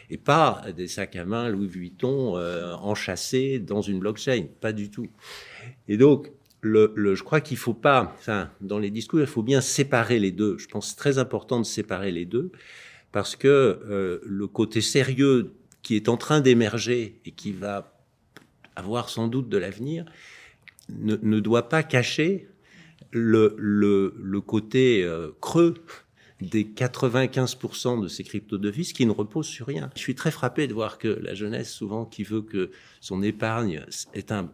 Et pas des sacs à main Louis Vuitton enchâssés dans une blockchain, pas du tout. Et donc, je crois qu'il faut pas, dans les discours, il faut bien séparer les deux. Je pense que c'est très important de séparer les deux parce que le côté sérieux qui est en train d'émerger et qui va avoir sans doute de l'avenir ne doit pas cacher le côté creux des 95% de ces crypto-devises qui ne reposent sur rien. Je suis très frappé de voir que la jeunesse, souvent, qui veut que son épargne est un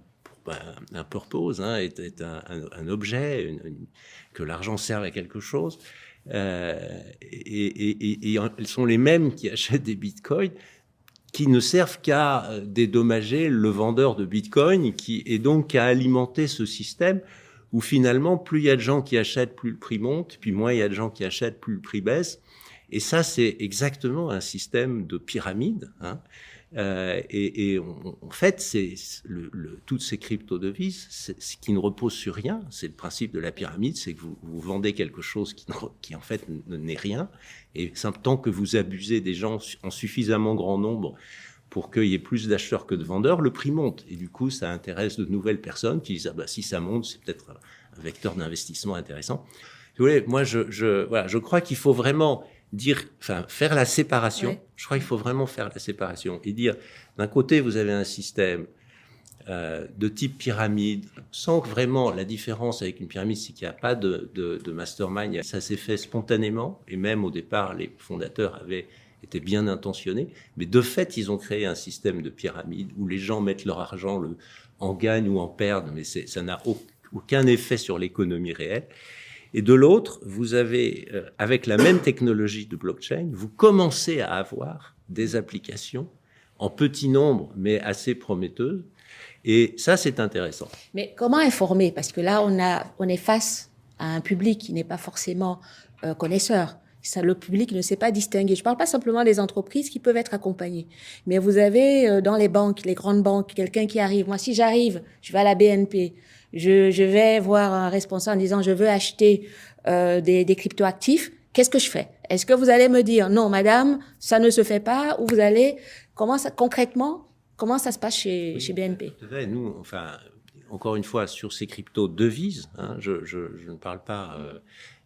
purpose, est un objet, que l'argent serve à quelque chose. Et ils sont les mêmes qui achètent des bitcoins qui ne servent qu'à dédommager le vendeur de bitcoin et donc qu'à alimenter ce système où finalement, plus il y a de gens qui achètent, plus le prix monte, puis moins il y a de gens qui achètent, plus le prix baisse. Et ça, c'est exactement un système de pyramide. En fait, toutes ces crypto-devises, ce qui ne repose sur rien, c'est le principe de la pyramide, c'est que vous vendez quelque chose qui en fait n'est rien, et tant que vous abusez des gens en suffisamment grand nombre pour qu'il y ait plus d'acheteurs que de vendeurs, le prix monte. Et du coup, ça intéresse de nouvelles personnes qui disent si ça monte, c'est peut-être vecteur d'investissement intéressant. Vous voyez, moi, je crois qu'il faut vraiment faire la séparation. Ouais. Je crois qu'il faut vraiment faire la séparation et dire, d'un côté, vous avez un système de type pyramide, sans que vraiment la différence avec une pyramide, c'est qu'il n'y a pas de mastermind. Ça s'est fait spontanément, et même au départ, les fondateurs étaient bien intentionnés, mais de fait, ils ont créé un système de pyramide où les gens mettent leur argent, en gagnent ou en perdent, mais ça n'a aucun effet sur l'économie réelle. Et de l'autre, vous avez, avec la même technologie de blockchain, vous commencez à avoir des applications en petit nombre, mais assez prometteuses. Et ça, c'est intéressant. Mais comment informer? Parce que là, on est face à un public qui n'est pas forcément connaisseur. Ça, le public ne sait pas distinguer. Je ne parle pas simplement des entreprises qui peuvent être accompagnées. Mais vous avez dans les banques, les grandes banques, quelqu'un qui arrive. Moi, si j'arrive, je vais à la BNP, je vais voir un responsable en disant je veux acheter des cryptoactifs. Qu'est-ce que je fais? Est-ce que vous allez me dire non, madame, ça ne se fait pas? Ou vous allez concrètement, comment ça se passe chez BNP? Tout à fait. Nous, encore une fois, sur ces crypto-devises, je ne parle pas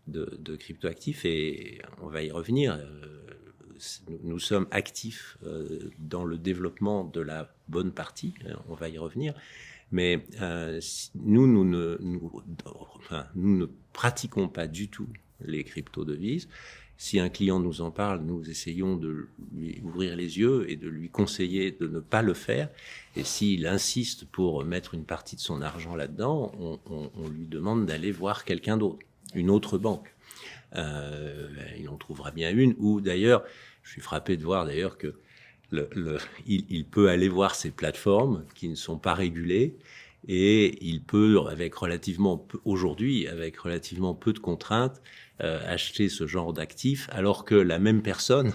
de crypto-actifs et on va y revenir. Nous sommes actifs dans le développement de la bonne partie, on va y revenir. Mais nous ne pratiquons pas du tout les crypto-devises. Si un client nous en parle, nous essayons de lui ouvrir les yeux et de lui conseiller de ne pas le faire. Et s'il insiste pour mettre une partie de son argent là-dedans, on lui demande d'aller voir quelqu'un d'autre, une autre banque. Il en trouvera bien une. Ou d'ailleurs, je suis frappé de voir d'ailleurs que il peut aller voir ces plateformes qui ne sont pas régulées. Et il peut, aujourd'hui, avec relativement peu de contraintes, acheter ce genre d'actifs, alors que la même personne,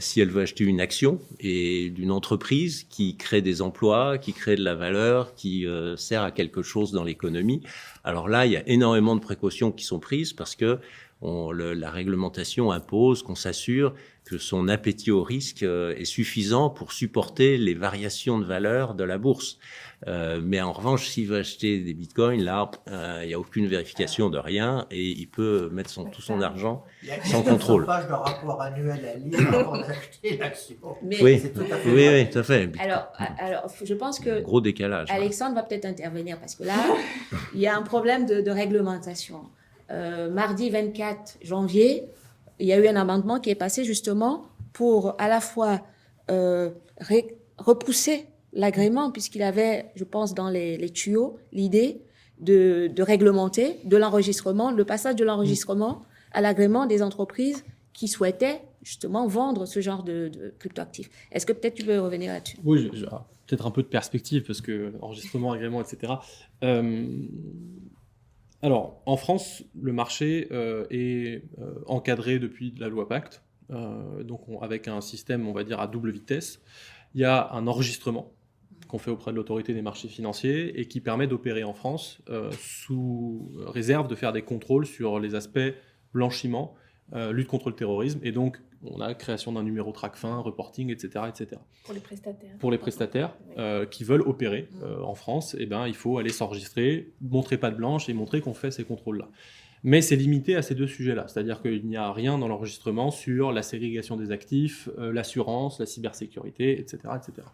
si elle veut acheter une action et d'une entreprise qui crée des emplois, qui crée de la valeur, qui sert à quelque chose dans l'économie, alors là, il y a énormément de précautions qui sont prises parce que la réglementation impose qu'on s'assure que son appétit au risque est suffisant pour supporter les variations de valeur de la bourse. Mais en revanche, s'il veut acheter des bitcoins, là, il n'y a aucune vérification de rien et il peut mettre tout son argent sans contrôle. Il y a 19 pages de rapport annuel à lire avant d'acheter l'action. Oui, tout à fait. Alors, je pense que gros décalage. Alexandre va peut-être intervenir parce que là, il y a un problème de réglementation. Mardi 24 janvier, il y a eu un amendement qui est passé justement pour à la fois repousser l'agrément, puisqu'il avait, je pense, dans les tuyaux, l'idée de réglementer de l'enregistrement, le passage de l'enregistrement à l'agrément des entreprises qui souhaitaient justement vendre ce genre de cryptoactifs. Est-ce que peut-être tu veux revenir là-dessus? Oui, peut-être un peu de perspective, parce que enregistrement, agrément, etc. Alors, en France, le marché est encadré depuis la loi Pacte, donc avec un système, on va dire, à double vitesse. Il y a un enregistrement qu'on fait auprès de l'autorité des marchés financiers et qui permet d'opérer en France sous réserve de faire des contrôles sur les aspects blanchiment, lutte contre le terrorisme, et donc on a création d'un numéro TRACFIN, reporting, etc., etc. Pour les prestataires. Pour les prestataires qui veulent opérer en France, eh ben, il faut aller s'enregistrer, montrer patte blanche et montrer qu'on fait ces contrôles-là. Mais c'est limité à ces deux sujets-là, c'est-à-dire qu'il n'y a rien dans l'enregistrement sur la ségrégation des actifs, l'assurance, la cybersécurité, etc., etc.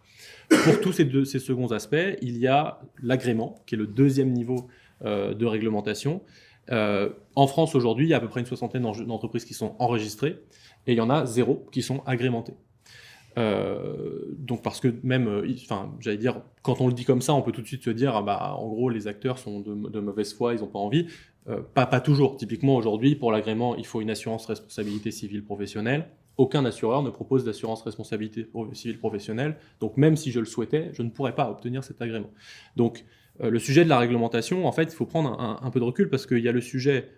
Pour tous ces seconds aspects, il y a l'agrément, qui est le deuxième niveau de réglementation. En France, aujourd'hui, il y a à peu près une soixantaine d'entreprises qui sont enregistrées, et il y en a 0 qui sont agrémentées. Donc parce que même, j'allais dire, quand on le dit comme ça, on peut tout de suite se dire, en gros, les acteurs sont de mauvaise foi, ils n'ont pas envie. Pas toujours. Typiquement, aujourd'hui, pour l'agrément, il faut une assurance responsabilité civile professionnelle. Aucun assureur ne propose d'assurance responsabilité civile professionnelle. Donc même si je le souhaitais, je ne pourrais pas obtenir cet agrément. Donc le sujet de la réglementation, en fait, il faut prendre un peu de recul parce qu'il y a le sujet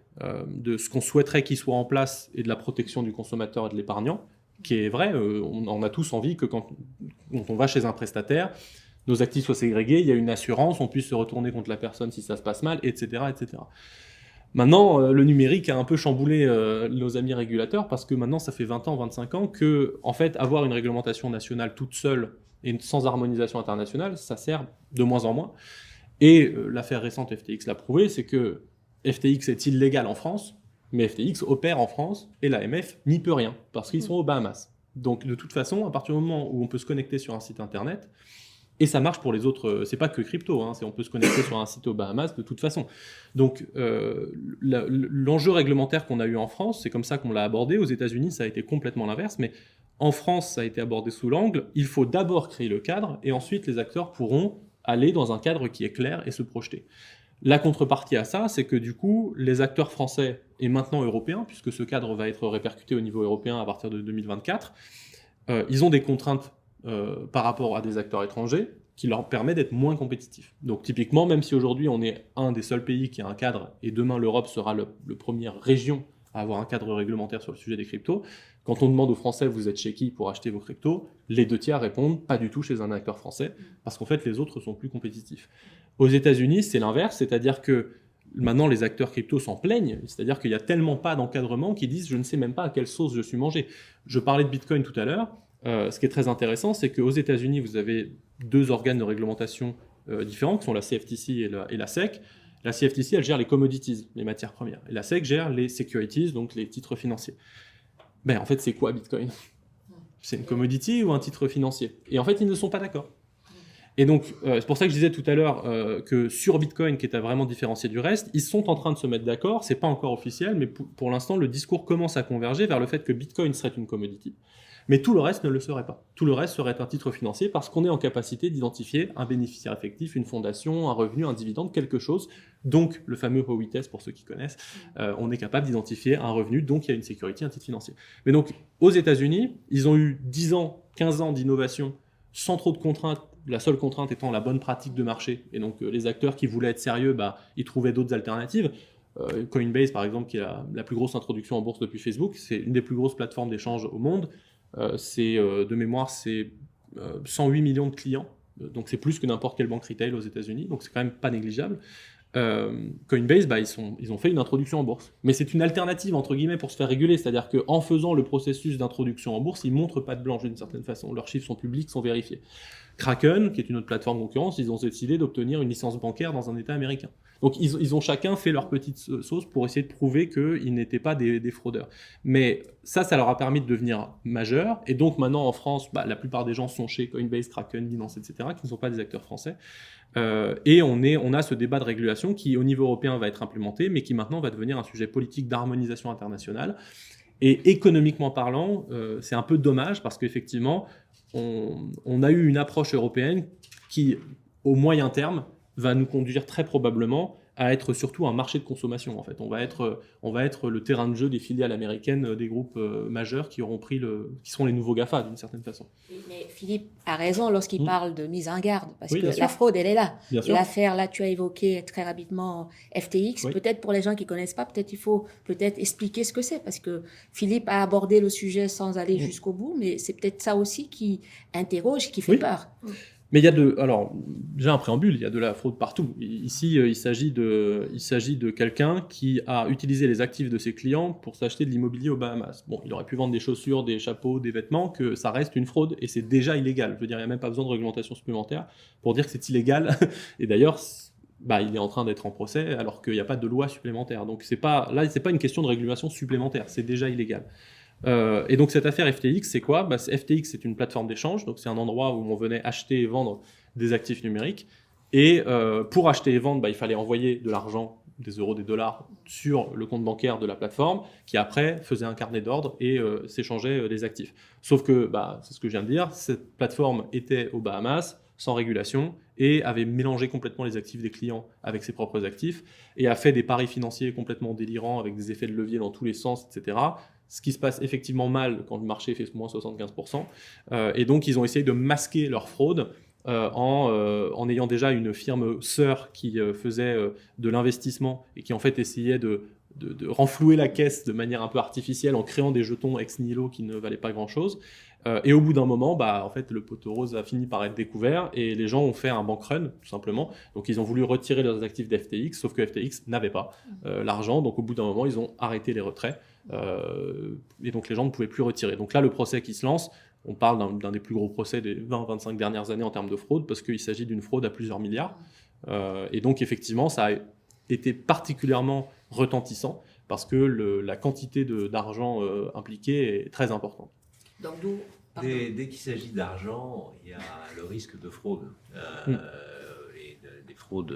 de ce qu'on souhaiterait qu'il soit en place et de la protection du consommateur et de l'épargnant, qui est vrai. On a tous envie que quand on va chez un prestataire, nos actifs soient ségrégés, il y a une assurance, on puisse se retourner contre la personne si ça se passe mal, etc., etc. Maintenant, le numérique a un peu chamboulé nos amis régulateurs parce que maintenant, ça fait 20 ans, 25 ans que, en fait, avoir une réglementation nationale toute seule et sans harmonisation internationale, ça sert de moins en moins. Et l'affaire récente FTX l'a prouvé, c'est que FTX est illégal en France, mais FTX opère en France et l'AMF n'y peut rien parce qu'ils sont aux Bahamas. Donc de toute façon, à partir du moment où on peut se connecter sur un site internet, et ça marche pour les autres, c'est pas que crypto, hein, on peut se connecter sur un site aux Bahamas de toute façon. Donc l'enjeu réglementaire qu'on a eu en France, c'est comme ça qu'on l'a abordé. Aux États-Unis, ça a été complètement l'inverse, mais en France, ça a été abordé sous l'angle, il faut d'abord créer le cadre, et ensuite les acteurs pourront aller dans un cadre qui est clair et se projeter. La contrepartie à ça, c'est que du coup, les acteurs français et maintenant européens, puisque ce cadre va être répercuté au niveau européen à partir de 2024, ils ont des contraintes par rapport à des acteurs étrangers qui leur permet d'être moins compétitifs. Donc typiquement, même si aujourd'hui on est un des seuls pays qui a un cadre, et demain l'Europe sera le première région à avoir un cadre réglementaire sur le sujet des cryptos, quand on demande aux Français vous êtes chez qui pour acheter vos cryptos, les 2 tiers répondent pas du tout chez un acteur français, parce qu'en fait les autres sont plus compétitifs. Aux États-Unis, c'est l'inverse, c'est-à-dire que maintenant les acteurs crypto s'en plaignent, c'est-à-dire qu'il n'y a tellement pas d'encadrement qu'ils disent je ne sais même pas à quelle sauce je suis mangé. Je parlais de Bitcoin tout à l'heure, ce qui est très intéressant, c'est qu'aux États-Unis, vous avez 2 organes de réglementation différents, qui sont la CFTC et la SEC. La CFTC, elle gère les commodities, les matières premières, et la SEC gère les securities, donc les titres financiers. Ben, en fait, c'est quoi Bitcoin ? C'est une commodity ou un titre financier ? Et en fait, ils ne sont pas d'accord. Et donc, c'est pour ça que je disais tout à l'heure que sur Bitcoin, qui est à vraiment différencier du reste, ils sont en train de se mettre d'accord, c'est pas encore officiel, mais pour l'instant, le discours commence à converger vers le fait que Bitcoin serait une commodity. Mais tout le reste ne le serait pas. Tout le reste serait un titre financier parce qu'on est en capacité d'identifier un bénéficiaire effectif, une fondation, un revenu, un dividende, quelque chose. Donc, le fameux OITES, pour ceux qui connaissent, on est capable d'identifier un revenu, donc il y a une sécurité, un titre financier. Mais donc, aux États-Unis, ils ont eu 10 ans, 15 ans d'innovation sans trop de contraintes, la seule contrainte étant la bonne pratique de marché. Et donc, les acteurs qui voulaient être sérieux, ils trouvaient d'autres alternatives. Coinbase, par exemple, qui est la plus grosse introduction en bourse depuis Facebook, c'est une des plus grosses plateformes d'échange au monde. De mémoire, c'est 108 millions de clients, donc c'est plus que n'importe quelle banque retail aux États-Unis, donc c'est quand même pas négligeable. Coinbase, ils ont fait une introduction en bourse, mais c'est une alternative entre guillemets pour se faire réguler, c'est-à-dire qu'en faisant le processus d'introduction en bourse, ils montrent pas de blanche d'une certaine façon, leurs chiffres sont publics, sont vérifiés. Kraken, qui est une autre plateforme concurrence, ils ont décidé d'obtenir une licence bancaire dans un État américain. Donc ils ont chacun fait leur petite sauce pour essayer de prouver qu'ils n'étaient pas des fraudeurs. Mais ça leur a permis de devenir majeurs. Et donc maintenant en France, la plupart des gens sont chez Coinbase, Kraken, Binance, etc., qui ne sont pas des acteurs français. Et on a ce débat de régulation qui au niveau européen va être implémenté, mais qui maintenant va devenir un sujet politique d'harmonisation internationale. Et économiquement parlant, c'est un peu dommage parce qu'effectivement, on a eu une approche européenne qui, au moyen terme, va nous conduire très probablement à être surtout un marché de consommation. En fait, on va être le terrain de jeu des filiales américaines des groupes majeurs qui sont les nouveaux GAFA d'une certaine façon. Mais Philippe a raison lorsqu'il parle de mise en garde, parce Oui, que bien sûr. la fraude, elle est là. Bien sûr. L'affaire, là, tu as évoqué très rapidement FTX. Oui. Peut-être pour les gens qui connaissent pas, peut-être il faut expliquer ce que c'est, parce que Philippe a abordé le sujet sans aller jusqu'au bout, mais c'est peut-être ça aussi qui interroge, qui fait Oui. peur. Mais alors, j'ai un préambule, il y a de la fraude partout. Ici, il s'agit de quelqu'un qui a utilisé les actifs de ses clients pour s'acheter de l'immobilier aux Bahamas. Bon, il aurait pu vendre des chaussures, des chapeaux, des vêtements, que ça reste une fraude, et c'est déjà illégal. Je veux dire, il n'y a même pas besoin de réglementation supplémentaire pour dire que c'est illégal. Et d'ailleurs, il est en train d'être en procès alors qu'il n'y a pas de loi supplémentaire. Donc c'est pas une question de régulation supplémentaire, c'est déjà illégal. Et donc cette affaire FTX, c'est quoi ? FTX, c'est une plateforme d'échange, donc c'est un endroit où on venait acheter et vendre des actifs numériques. Et pour acheter et vendre, il fallait envoyer de l'argent, des euros, des dollars, sur le compte bancaire de la plateforme, qui après faisait un carnet d'ordre et s'échangeait les actifs. Sauf que, c'est ce que je viens de dire, cette plateforme était aux Bahamas, sans régulation, et avait mélangé complètement les actifs des clients avec ses propres actifs, et a fait des paris financiers complètement délirants, avec des effets de levier dans tous les sens, etc., ce qui se passe effectivement mal quand le marché fait moins 75%. Et donc, ils ont essayé de masquer leur fraude en ayant déjà une firme sœur qui faisait de l'investissement et qui en fait essayait de renflouer la caisse de manière un peu artificielle en créant des jetons ex nihilo qui ne valaient pas grand-chose. Et au bout d'un moment, en fait, le poteau rose a fini par être découvert et les gens ont fait un bank run, tout simplement. Donc, ils ont voulu retirer leurs actifs d'FTX, sauf que FTX n'avait pas l'argent. Donc, au bout d'un moment, ils ont arrêté les retraits. Et donc, les gens ne pouvaient plus retirer. Donc là, le procès qui se lance, on parle d'un des plus gros procès des 20-25 dernières années en termes de fraude, parce qu'il s'agit d'une fraude à plusieurs milliards. Et donc, effectivement, ça a été particulièrement retentissant parce que la quantité d'argent impliquée est très importante. Donc, dès qu'il s'agit d'argent, il y a le risque de fraude. Et des fraudes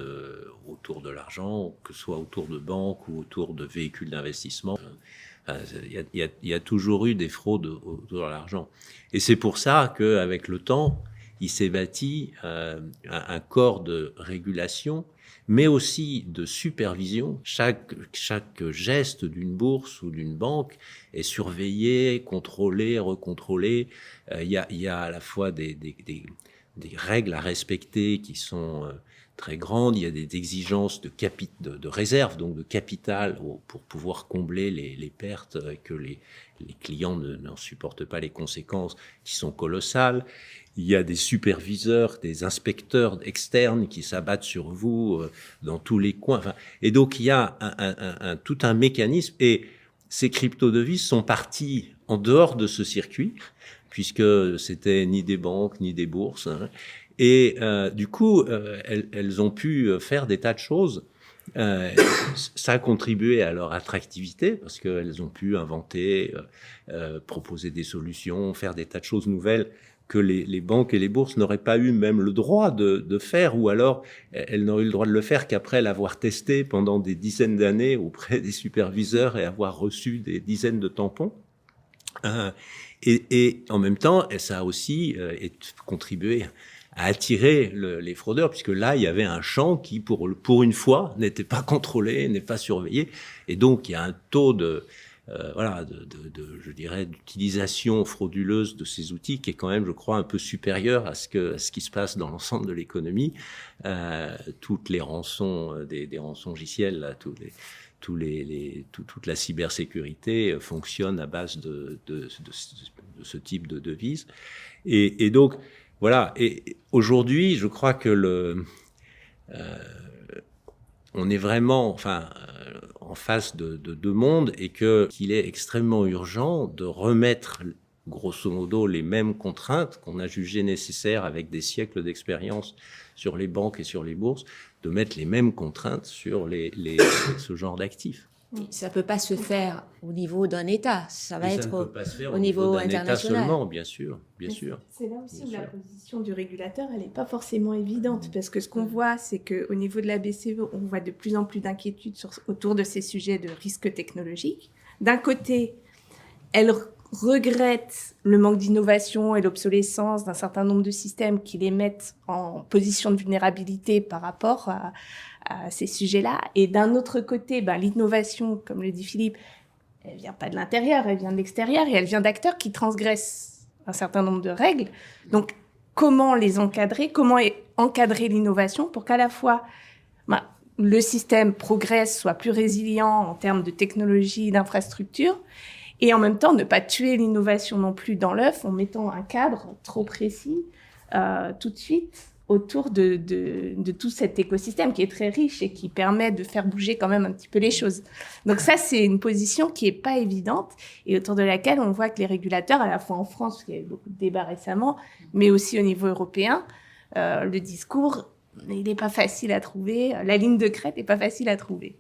autour de l'argent, que ce soit autour de banques ou autour de véhicules d'investissement. Il y a toujours eu des fraudes autour de l'argent. Et c'est pour ça qu'avec le temps, il s'est bâti un corps de régulation, mais aussi de supervision. Chaque geste d'une bourse ou d'une banque est surveillé, contrôlé, recontrôlé. Il y a à la fois des règles à respecter qui sont très grandes. Il y a des exigences de réserve, donc de capital, pour pouvoir combler les pertes et que les clients n'en supportent pas les conséquences, qui sont colossales. Il y a des superviseurs, des inspecteurs externes qui s'abattent sur vous dans tous les coins. Enfin, et donc, il y a tout un mécanisme. Et ces crypto-devises sont parties en dehors de ce circuit, puisque c'était ni des banques, ni des bourses. Hein. Et du coup, elles ont pu faire des tas de choses. Ça a contribué à leur attractivité, parce qu'elles ont pu inventer, proposer des solutions, faire des tas de choses nouvelles que les banques et les bourses n'auraient pas eu même le droit de faire, ou alors elles n'auraient eu le droit de le faire qu'après l'avoir testé pendant des dizaines d'années auprès des superviseurs et avoir reçu des dizaines de tampons. Et en même temps, ça a aussi contribué à attirer les fraudeurs, puisque là, il y avait un champ qui, pour une fois, n'était pas contrôlé, n'est pas surveillé. Et donc, il y a un taux je dirais, d'utilisation frauduleuse de ces outils qui est quand même, je crois, un peu supérieur à ce qui se passe dans l'ensemble de l'économie. Toutes les rançons, des rançongiciels, là, toute la cybersécurité fonctionne à base de ce type de devise. Et donc, voilà. Et aujourd'hui, je crois que on est vraiment, en face de deux mondes, et qu'il est extrêmement urgent de remettre, grosso modo, les mêmes contraintes qu'on a jugées nécessaires avec des siècles d'expérience sur les banques et sur les bourses, de mettre les mêmes contraintes sur ce genre d'actifs. Ça ne peut pas se faire au niveau d'un État, ça va être au niveau niveau d'un État international. seulement, bien sûr. C'est là aussi où la position du régulateur, elle n'est pas forcément évidente, parce que ce qu'on voit, c'est qu'au niveau de la BCE, on voit de plus en plus d'inquiétudes autour de ces sujets de risques technologiques. D'un côté, elle regrette le manque d'innovation et l'obsolescence d'un certain nombre de systèmes qui les mettent en position de vulnérabilité par rapport à ces sujets-là. Et d'un autre côté, l'innovation, comme le dit Philippe, elle vient pas de l'intérieur, elle vient de l'extérieur, et elle vient d'acteurs qui transgressent un certain nombre de règles. Donc, comment les encadrer? Comment encadrer l'innovation pour qu'à la fois le système progresse, soit plus résilient en termes de technologie, d'infrastructure, et en même temps ne pas tuer l'innovation non plus dans l'œuf en mettant un cadre trop précis tout de suite autour de tout cet écosystème qui est très riche et qui permet de faire bouger quand même un petit peu les choses. Donc ça, c'est une position qui est pas évidente et autour de laquelle on voit que les régulateurs, à la fois en France, parce qu'il y a eu beaucoup de débats récemment, mais aussi au niveau européen, le discours, il n'est pas facile à trouver, la ligne de crête n'est pas facile à trouver.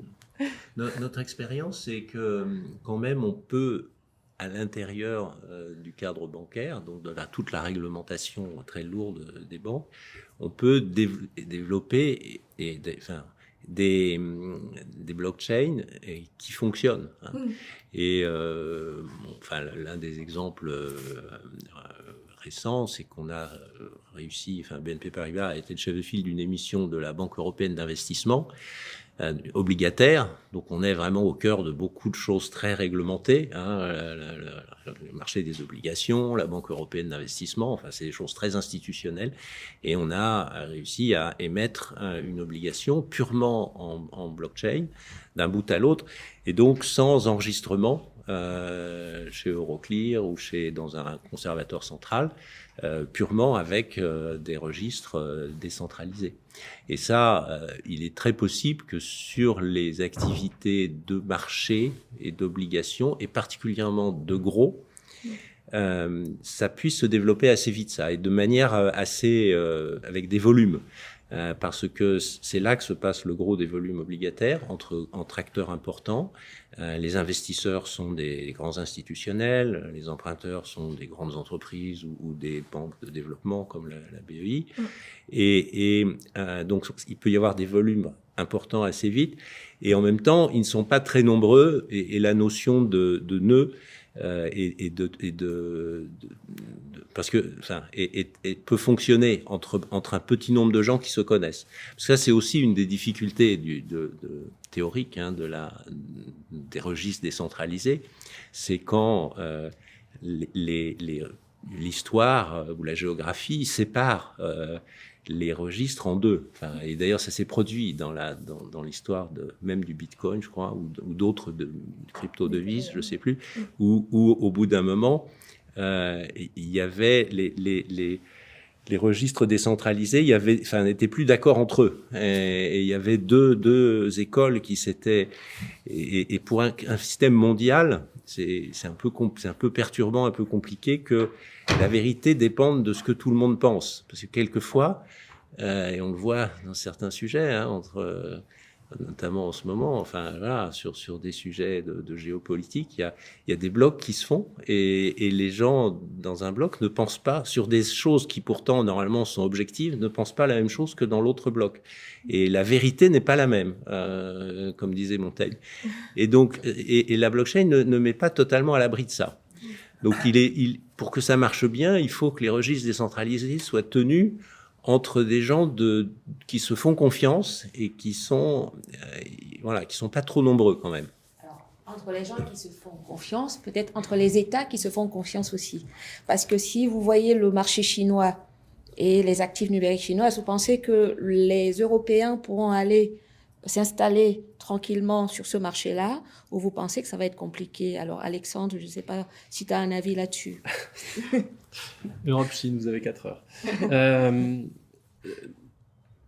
Notre expérience, c'est que quand même on peut, à l'intérieur du cadre bancaire, donc de toute la réglementation très lourde des banques, on peut développer des blockchains qui fonctionnent. Hein. Et l'un des exemples récents, c'est qu'on a réussi, BNP Paribas a été le chef de file d'une émission de la Banque européenne d'investissement, obligataire, donc on est vraiment au cœur de beaucoup de choses très réglementées, hein, le marché des obligations, la Banque européenne d'investissement, c'est des choses très institutionnelles, et on a réussi à émettre une obligation purement en blockchain, d'un bout à l'autre, et donc sans enregistrement chez Euroclear ou dans un conservateur central, purement avec des registres décentralisés. Et ça, il est très possible que sur les activités de marché et d'obligations, et particulièrement de gros, ça puisse se développer assez vite, ça, et de manière assez avec des volumes. Parce que c'est là que se passe le gros des volumes obligataires entre acteurs importants. Les investisseurs sont des grands institutionnels, les emprunteurs sont des grandes entreprises ou des banques de développement comme la BEI. Donc il peut y avoir des volumes importants assez vite. Et en même temps, ils ne sont pas très nombreux et la notion de nœud parce que peut fonctionner entre un petit nombre de gens qui se connaissent. Parce que ça, c'est aussi une des difficultés théoriques des registres décentralisés, c'est quand l'histoire ou la géographie sépare les registres en deux. Et d'ailleurs, ça s'est produit dans l'histoire même du Bitcoin, je crois, ou d'autres crypto-devises, je ne sais plus, où au bout d'un moment, il y avait les registres décentralisés, n'étaient plus d'accord entre eux. Et il y avait deux écoles qui s'étaient... Et pour un système mondial, c'est un peu perturbant, un peu compliqué que la vérité dépende de ce que tout le monde pense. Parce que quelquefois, et on le voit dans certains sujets, notamment en ce moment, sur des sujets de géopolitique, il y a des blocs qui se font et les gens dans un bloc ne pensent pas, sur des choses qui pourtant normalement sont objectives, ne pensent pas la même chose que dans l'autre bloc. Et la vérité n'est pas la même, comme disait Montaigne. Et donc, et la blockchain ne met pas totalement à l'abri de ça. Donc, pour que ça marche bien, il faut que les registres décentralisés soient tenus entre des gens qui se font confiance et qui sont pas trop nombreux quand même. Alors, entre les gens qui se font confiance, peut-être entre les États qui se font confiance aussi. Parce que si vous voyez le marché chinois et les actifs numériques chinois, vous pensez que les Européens pourront aller s'installer tranquillement sur ce marché-là, ou vous pensez que ça va être compliqué? Alors, Alexandre, je ne sais pas si tu as un avis là-dessus. Europe-Chine, vous avez 4 heures.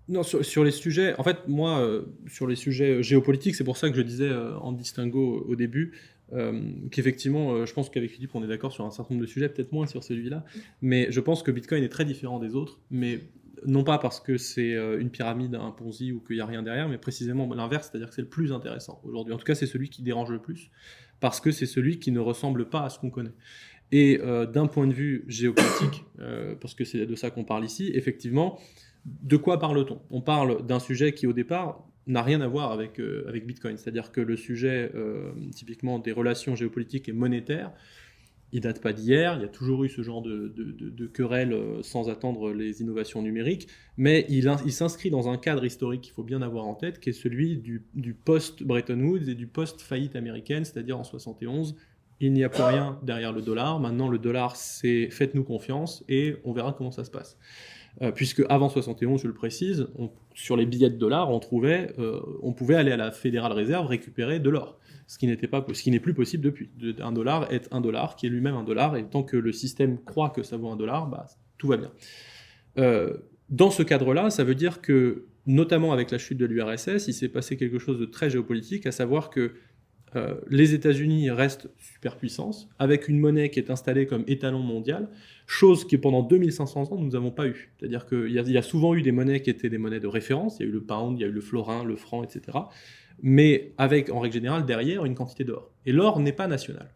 Non, sur les sujets, en fait, moi, sur les sujets géopolitiques, c'est pour ça que je disais en distinguo au début, qu'effectivement, je pense qu'avec Philippe, on est d'accord sur un certain nombre de sujets, peut-être moins sur celui-là, mais je pense que Bitcoin est très différent des autres, mais non pas parce que c'est une pyramide, un Ponzi ou qu'il n'y a rien derrière, mais précisément l'inverse, c'est-à-dire que c'est le plus intéressant aujourd'hui. En tout cas, c'est celui qui dérange le plus, parce que c'est celui qui ne ressemble pas à ce qu'on connaît. Et d'un point de vue géopolitique, parce que c'est de ça qu'on parle ici, effectivement, de quoi parle-t-on? On parle d'un sujet qui, au départ, n'a rien à voir avec Bitcoin. C'est-à-dire que le sujet, typiquement, des relations géopolitiques et monétaires, il date pas d'hier, il y a toujours eu ce genre de querelle sans attendre les innovations numériques, mais il s'inscrit dans un cadre historique qu'il faut bien avoir en tête, qui est celui du post-Bretton Woods et du post-faillite américaine, c'est-à-dire en 71, il n'y a plus rien derrière le dollar. Maintenant, le dollar, c'est faites-nous confiance et on verra comment ça se passe. Puisque avant 71, je le précise, sur les billets de dollars, on pouvait aller à la Fédérale Réserve récupérer de l'or. Ce qui n'est plus possible depuis. Un dollar est un dollar, qui est lui-même un dollar, et tant que le système croit que ça vaut un dollar, tout va bien. Dans ce cadre-là, ça veut dire que, notamment avec la chute de l'URSS, il s'est passé quelque chose de très géopolitique, à savoir que les États-Unis restent superpuissance, avec une monnaie qui est installée comme étalon mondial, chose que pendant 2500 ans, nous n'avons pas eu. C'est-à-dire qu'il y a souvent eu des monnaies qui étaient des monnaies de référence, il y a eu le pound, il y a eu le florin, le franc, etc., mais avec, en règle générale, derrière, une quantité d'or. Et l'or n'est pas national.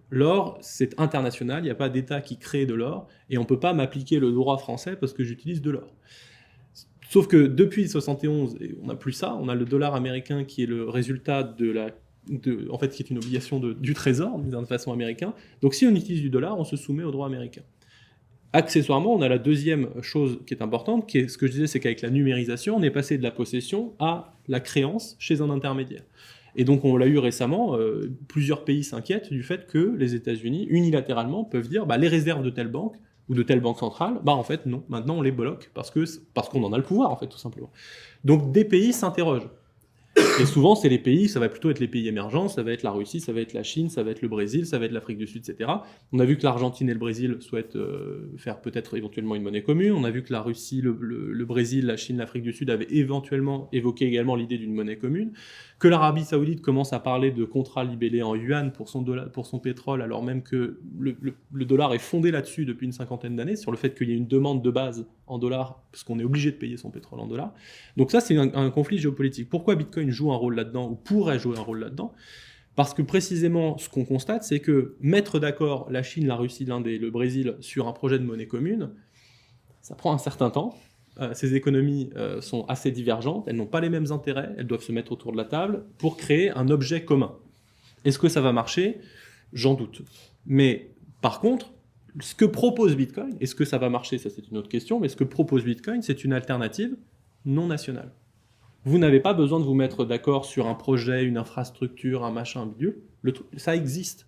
L'or, c'est international, il n'y a pas d'État qui crée de l'or, et on ne peut pas m'appliquer le droit français parce que j'utilise de l'or. Sauf que depuis 71, on n'a plus ça, on a le dollar américain qui est le résultat qui est une obligation du Trésor, d'une façon américaine. Donc si on utilise du dollar, on se soumet au droit américain. Accessoirement, on a la deuxième chose qui est importante, qui est ce que je disais, c'est qu'avec la numérisation, on est passé de la possession à la créance chez un intermédiaire. Et donc on l'a eu récemment, plusieurs pays s'inquiètent du fait que les États-Unis, unilatéralement, peuvent dire les réserves de telle banque ou de telle banque centrale, en fait non, maintenant on les bloque parce qu'on en a le pouvoir en fait tout simplement. Donc des pays s'interrogent. Et souvent, c'est les pays, ça va plutôt être les pays émergents, ça va être la Russie, ça va être la Chine, ça va être le Brésil, ça va être l'Afrique du Sud, etc. On a vu que l'Argentine et le Brésil souhaitent faire peut-être éventuellement une monnaie commune. On a vu que la Russie, le Brésil, la Chine, l'Afrique du Sud avaient éventuellement évoqué également l'idée d'une monnaie commune. Que l'Arabie Saoudite commence à parler de contrats libellés en yuan pour son pétrole, alors même que le dollar est fondé là-dessus depuis une cinquantaine d'années, sur le fait qu'il y ait une demande de base en dollars, parce qu'on est obligé de payer son pétrole en dollars. Donc ça, c'est un conflit géopolitique. Pourquoi Bitcoin joue un rôle là-dedans, ou pourrait jouer un rôle là-dedans? Parce que précisément, ce qu'on constate, c'est que mettre d'accord la Chine, la Russie, l'Inde et le Brésil sur un projet de monnaie commune, ça prend un certain temps. Ces économies sont assez divergentes, elles n'ont pas les mêmes intérêts, elles doivent se mettre autour de la table pour créer un objet commun. Est-ce que ça va marcher? J'en doute. Mais par contre, ce que propose Bitcoin, est-ce que ça va marcher? Ça, c'est une autre question, mais ce que propose Bitcoin, c'est une alternative non nationale. Vous n'avez pas besoin de vous mettre d'accord sur un projet, une infrastructure, un machin, un bidule. Ça existe.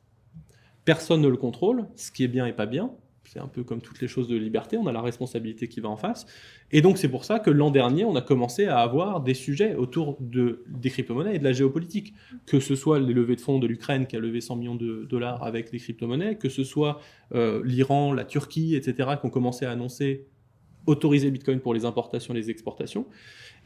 Personne ne le contrôle, ce qui est bien et pas bien. C'est un peu comme toutes les choses de liberté, on a la responsabilité qui va en face. Et donc c'est pour ça que l'an dernier, on a commencé à avoir des sujets autour des crypto-monnaies et de la géopolitique. Que ce soit les levées de fonds de l'Ukraine qui a levé 100 millions de dollars avec les crypto-monnaies, que ce soit l'Iran, la Turquie, etc., qui ont commencé à annoncer autoriser Bitcoin pour les importations et les exportations,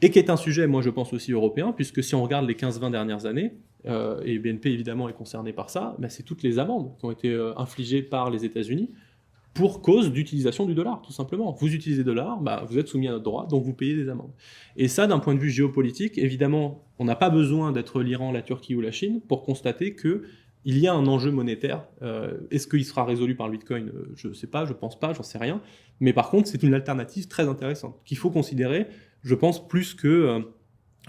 et qui est un sujet, moi je pense aussi européen, puisque si on regarde les 15-20 dernières années, et BNP évidemment est concerné par ça, bah, c'est toutes les amendes qui ont été infligées par les États-Unis pour cause d'utilisation du dollar, tout simplement. Vous utilisez le dollar, bah, vous êtes soumis à notre droit, donc vous payez des amendes. Et ça, d'un point de vue géopolitique, évidemment, on n'a pas besoin d'être l'Iran, la Turquie ou la Chine pour constater qu'il y a un enjeu monétaire. Est-ce qu'il sera résolu par le Bitcoin? Je ne sais pas, je ne pense pas, j'en sais rien. Mais par contre, c'est une alternative très intéressante qu'il faut considérer, je pense, plus que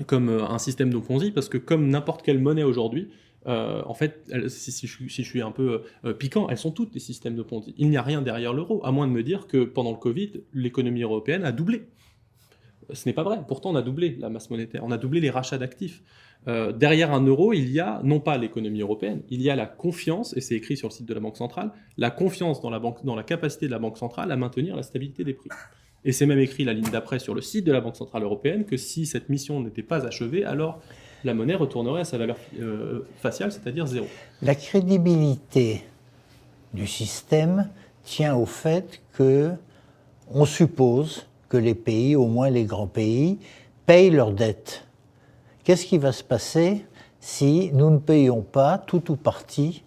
comme un système de Ponzi, parce que comme n'importe quelle monnaie aujourd'hui, en fait, si je suis un peu piquant, elles sont toutes des systèmes de Ponzi. Il n'y a rien derrière l'euro, à moins de me dire que pendant le Covid, l'économie européenne a doublé. Ce n'est pas vrai. Pourtant, on a doublé la masse monétaire, on a doublé les rachats d'actifs. Derrière un euro, il y a non pas l'économie européenne, il y a la confiance, et c'est écrit sur le site de la Banque centrale, la confiance dans la capacité de la Banque centrale à maintenir la stabilité des prix. Et c'est même écrit la ligne d'après sur le site de la Banque centrale européenne que si cette mission n'était pas achevée, alors la monnaie retournerait à sa valeur faciale, c'est-à-dire zéro. La crédibilité du système tient au fait qu'on suppose que les pays, au moins les grands pays, payent leurs dettes. Qu'est-ce qui va se passer si nous ne payons pas tout ou partie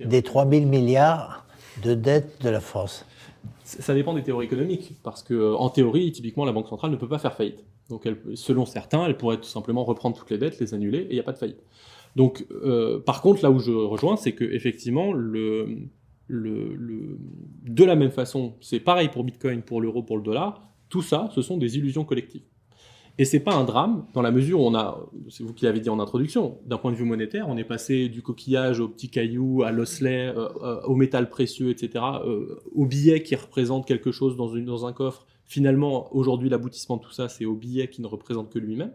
des 3 000 milliards de dettes de la France? Ça dépend des théories économiques, parce qu'en théorie, typiquement, la Banque centrale ne peut pas faire faillite. Donc, selon certains, elle pourrait tout simplement reprendre toutes les dettes, les annuler, et il n'y a pas de faillite. Donc, par contre, là où je rejoins, c'est qu'effectivement, de la même façon, c'est pareil pour Bitcoin, pour l'euro, pour le dollar, tout ça, ce sont des illusions collectives. Et c'est pas un drame, dans la mesure où c'est vous qui l'avez dit en introduction, d'un point de vue monétaire, on est passé du coquillage au petit caillou, à l'osselet, au métal précieux, etc., au billet qui représente quelque chose dans un coffre. Finalement, aujourd'hui, l'aboutissement de tout ça, c'est au billet qui ne représente que lui-même.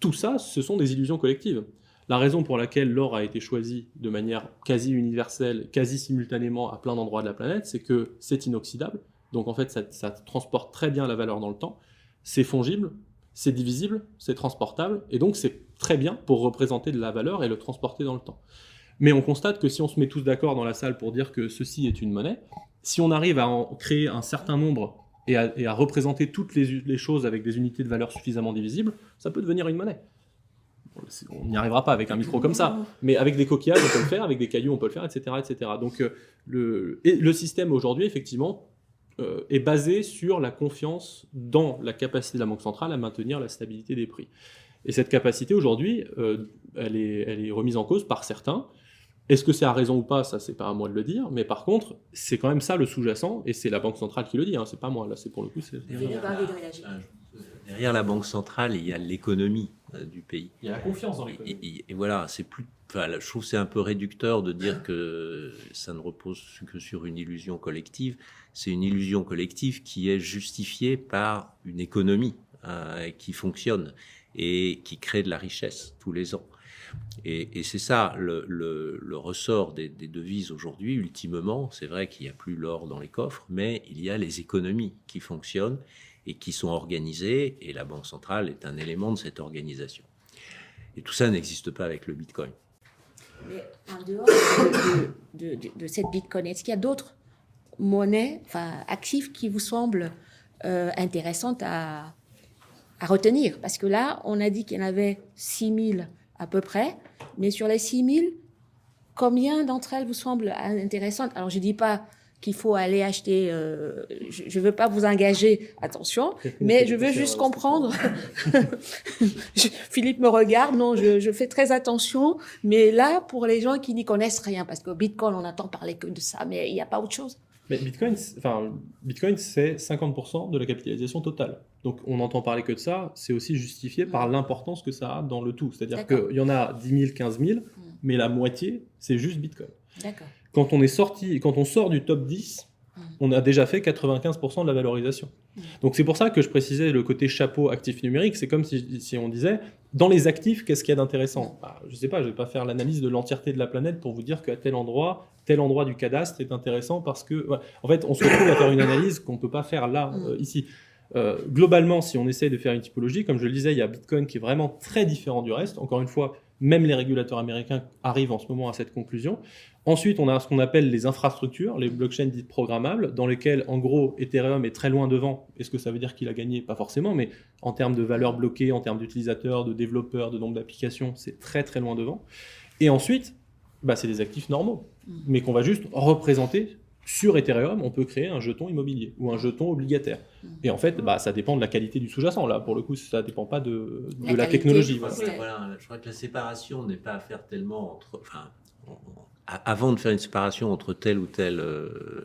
Tout ça, ce sont des illusions collectives. La raison pour laquelle l'or a été choisi de manière quasi universelle, quasi simultanément à plein d'endroits de la planète, c'est que c'est inoxydable. Donc en fait, ça transporte très bien la valeur dans le temps. C'est fongible, c'est divisible, c'est transportable, et donc c'est très bien pour représenter de la valeur et le transporter dans le temps. Mais on constate que si on se met tous d'accord dans la salle pour dire que ceci est une monnaie, si on arrive à en créer un certain nombre et à représenter toutes les choses avec des unités de valeur suffisamment divisibles, ça peut devenir une monnaie. On n'y arrivera pas avec un micro comme ça, mais avec des coquillages on peut le faire, avec des cailloux on peut le faire, etc. etc. Donc le système aujourd'hui, effectivement, est basé sur la confiance dans la capacité de la Banque centrale à maintenir la stabilité des prix. Et cette capacité, aujourd'hui, elle est remise en cause par certains. Est-ce que c'est à raison ou pas? Ça, c'est pas à moi de le dire. Mais par contre, c'est quand même ça le sous-jacent, et c'est la Banque centrale qui le dit, hein, c'est pas moi. Là, c'est pour le coup... Derrière la Banque centrale, il y a l'économie du pays. Il y a la confiance dans l'économie. Et voilà, je trouve que c'est un peu réducteur de dire que ça ne repose que sur une illusion collective. C'est une illusion collective qui est justifiée par une économie qui fonctionne et qui crée de la richesse tous les ans. Et c'est ça le ressort des devises aujourd'hui. Ultimement, c'est vrai qu'il n'y a plus l'or dans les coffres, mais il y a les économies qui fonctionnent et qui sont organisées, et la Banque centrale est un élément de cette organisation. Et tout ça n'existe pas avec le Bitcoin. Mais en dehors de cette Bitcoin, est-ce qu'il y a d'autres monnaies, actifs qui vous semblent intéressantes à retenir? Parce que là, on a dit qu'il y en avait 6000 à peu près, mais sur les 6000, combien d'entre elles vous semblent intéressantes? Alors, je ne dis pas qu'il faut aller acheter, je ne veux pas vous engager, attention, mais je veux juste comprendre. Philippe me regarde, non, je fais très attention, mais là, pour les gens qui n'y connaissent rien, parce que Bitcoin, on entend parler que de ça, mais il n'y a pas autre chose. Mais Bitcoin, c'est 50% de la capitalisation totale. Donc on n'entend parler que de ça, c'est aussi justifié par l'importance que ça a dans le tout. C'est-à-dire qu'il y en a 10 000, 15 000, mais la moitié, c'est juste Bitcoin. D'accord. Quand on sort du top 10, on a déjà fait 95% de la valorisation. Donc c'est pour ça que je précisais le côté chapeau actif numérique. C'est comme si on disait, dans les actifs, qu'est-ce qu'il y a d'intéressant? Je ne sais pas, je ne vais pas faire l'analyse de l'entièreté de la planète pour vous dire qu'à tel endroit du cadastre est intéressant parce que... Ouais, en fait, on se retrouve à faire une analyse qu'on ne peut pas faire là, ici. Globalement, si on essaie de faire une typologie, comme je le disais, il y a Bitcoin qui est vraiment très différent du reste. Encore une fois, même les régulateurs américains arrivent en ce moment à cette conclusion. Ensuite, on a ce qu'on appelle les infrastructures, les blockchains dites programmables, dans lesquelles, en gros, Ethereum est très loin devant. Est-ce que ça veut dire qu'il a gagné? Pas forcément, mais en termes de valeur bloquée, en termes d'utilisateurs, de développeurs, de nombre d'applications, c'est très très loin devant. Et ensuite, c'est des actifs normaux, mais qu'on va juste représenter. Sur Ethereum, on peut créer un jeton immobilier ou un jeton obligataire. Et en fait, ça dépend de la qualité du sous-jacent. Là, pour le coup, ça ne dépend pas de la technologie. Voilà, je crois que la séparation n'est pas à faire tellement entre... Avant de faire une séparation entre tel ou tel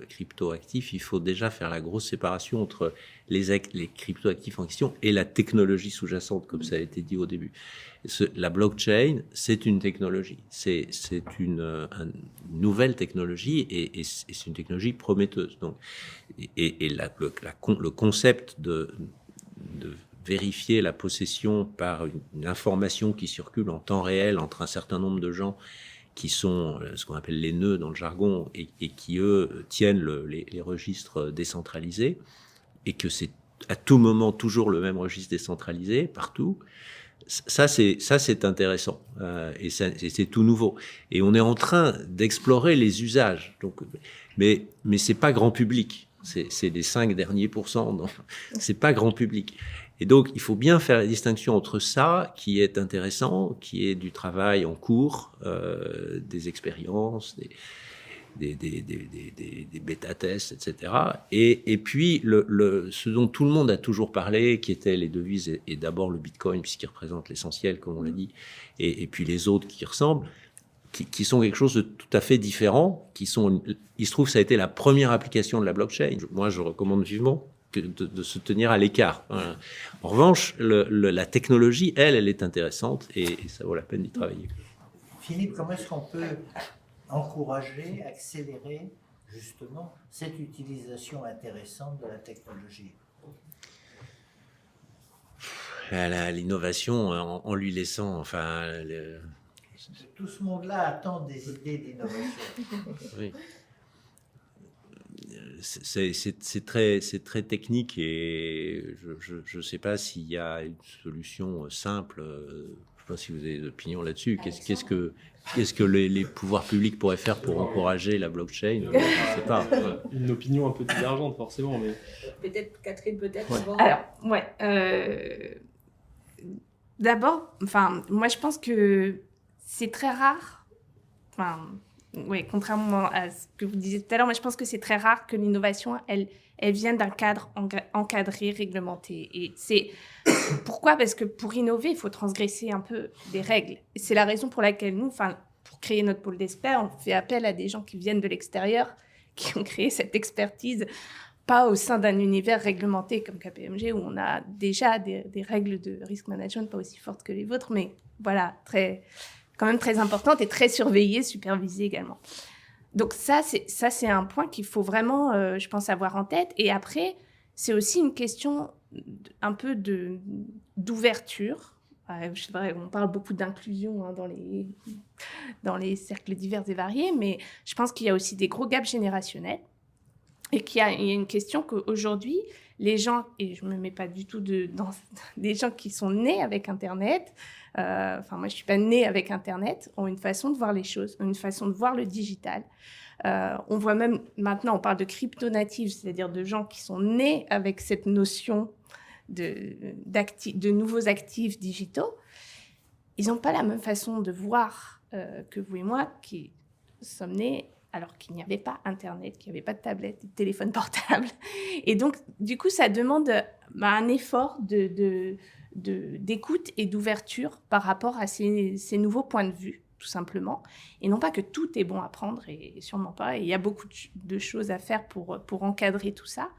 crypto-actif, il faut déjà faire la grosse séparation entre les crypto-actifs en question et la technologie sous-jacente, comme ça a été dit au début. La blockchain, c'est une technologie. C'est une nouvelle technologie et c'est une technologie prometteuse. Donc, le concept de vérifier la possession par une information qui circule en temps réel entre un certain nombre de gens qui sont ce qu'on appelle les nœuds dans le jargon et qui, eux, tiennent les registres décentralisés et que c'est à tout moment toujours le même registre décentralisé partout. Ça, c'est intéressant et c'est tout nouveau. Et on est en train d'explorer les usages. Donc, mais c'est pas grand public. C'est les 5 derniers pourcents. Donc, c'est pas grand public. Et donc, il faut bien faire la distinction entre ça, qui est intéressant, qui est du travail en cours, des expériences, des bêta-tests, etc. Et puis, ce dont tout le monde a toujours parlé, qui étaient les devises, et d'abord le Bitcoin, puisqu'il représente l'essentiel, comme on l'a dit, et puis les autres qui ressemblent, qui sont quelque chose de tout à fait différent, il se trouve que ça a été la première application de la blockchain. Moi, je recommande vivement de se tenir à l'écart. Voilà. En revanche, la technologie, elle est intéressante et ça vaut la peine d'y travailler. Philippe, comment est-ce qu'on peut encourager, accélérer justement cette utilisation intéressante de la technologie? L'innovation en lui laissant, Tout ce monde-là attend des idées d'innovation. Oui. C'est très technique et je ne sais pas s'il y a une solution simple. Je ne sais pas si vous avez des opinions là-dessus. Qu'est-ce que les pouvoirs publics pourraient faire pour encourager la blockchain? Je ne sais pas. Une opinion un peu divergente, forcément. Mais... Peut-être, Catherine, peut-être. Ouais. Alors, d'abord, moi, je pense que c'est très rare. Contrairement à ce que vous disiez tout à l'heure, moi je pense que c'est très rare que l'innovation, elle vienne d'un cadre encadré, réglementé. Et c'est pourquoi? Parce que pour innover, il faut transgresser un peu des règles. Et c'est la raison pour laquelle nous, pour créer notre pôle d'experts, on fait appel à des gens qui viennent de l'extérieur, qui ont créé cette expertise, pas au sein d'un univers réglementé comme KPMG, où on a déjà des règles de risk management pas aussi fortes que les vôtres, mais voilà, quand même très importante et très surveillée, supervisée également. Donc ça, c'est un point qu'il faut vraiment, je pense, avoir en tête. Et après, c'est aussi une question un peu d'ouverture. C'est vrai, on parle beaucoup d'inclusion dans les cercles divers et variés, mais je pense qu'il y a aussi des gros gaps générationnels. Et qu'il y a une question qu'aujourd'hui, les gens, et je ne me mets pas du tout dans des gens qui sont nés avec Internet, moi je ne suis pas née avec Internet, ont une façon de voir les choses, ont une façon de voir le digital. On voit même, maintenant on parle de crypto-natifs, c'est-à-dire de gens qui sont nés avec cette notion de nouveaux actifs digitaux. Ils n'ont pas la même façon de voir que vous et moi qui sommes nés alors qu'il n'y avait pas Internet, qu'il n'y avait pas de tablette, de téléphone portable. Et donc, du coup, ça demande un effort d'écoute et d'ouverture par rapport à ces nouveaux points de vue, tout simplement. Et non pas que tout est bon à prendre, et sûrement pas. Et il y a beaucoup de choses à faire pour encadrer tout ça.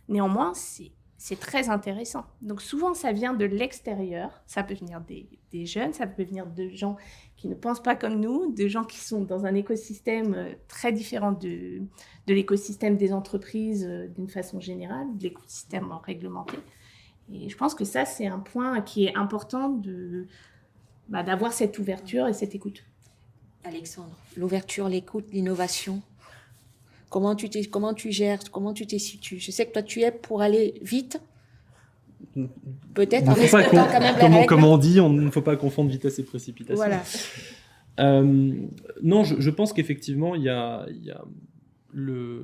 Néanmoins, c'est très intéressant. Donc souvent, ça vient de l'extérieur. Ça peut venir des jeunes, ça peut venir de gens qui ne pensent pas comme nous, de gens qui sont dans un écosystème très différent de l'écosystème des entreprises d'une façon générale, de l'écosystème réglementé. Et je pense que ça, c'est un point qui est important d'avoir cette ouverture et cette écoute. Alexandre, l'ouverture, l'écoute, l'innovation. Comment tu gères, comment tu t'es situé? Je sais que toi, tu es pour aller vite, peut-être en respectant quand même la règle. Comme on dit, il ne faut pas confondre vitesse et précipitation. Voilà. Non, je pense qu'effectivement, il y a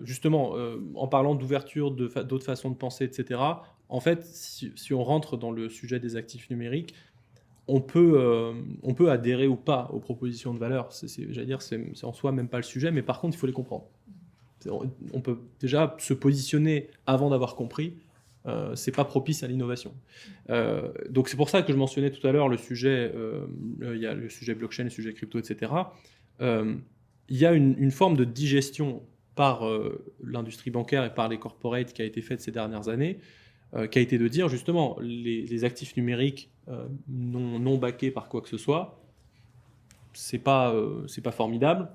justement, en parlant d'ouverture, d'autres façons de penser, etc., en fait, si on rentre dans le sujet des actifs numériques, on peut adhérer ou pas aux propositions de valeur. J'allais dire, c'est en soi même pas le sujet, mais par contre, il faut les comprendre. On peut déjà se positionner avant d'avoir compris. C'est pas propice à l'innovation. Donc c'est pour ça que je mentionnais tout à l'heure le sujet, il y a le sujet blockchain, le sujet crypto, etc. Il y a une forme de digestion par l'industrie bancaire et par les corporates qui a été faite ces dernières années, qui a été de dire justement les actifs numériques non backés par quoi que ce soit, c'est pas formidable.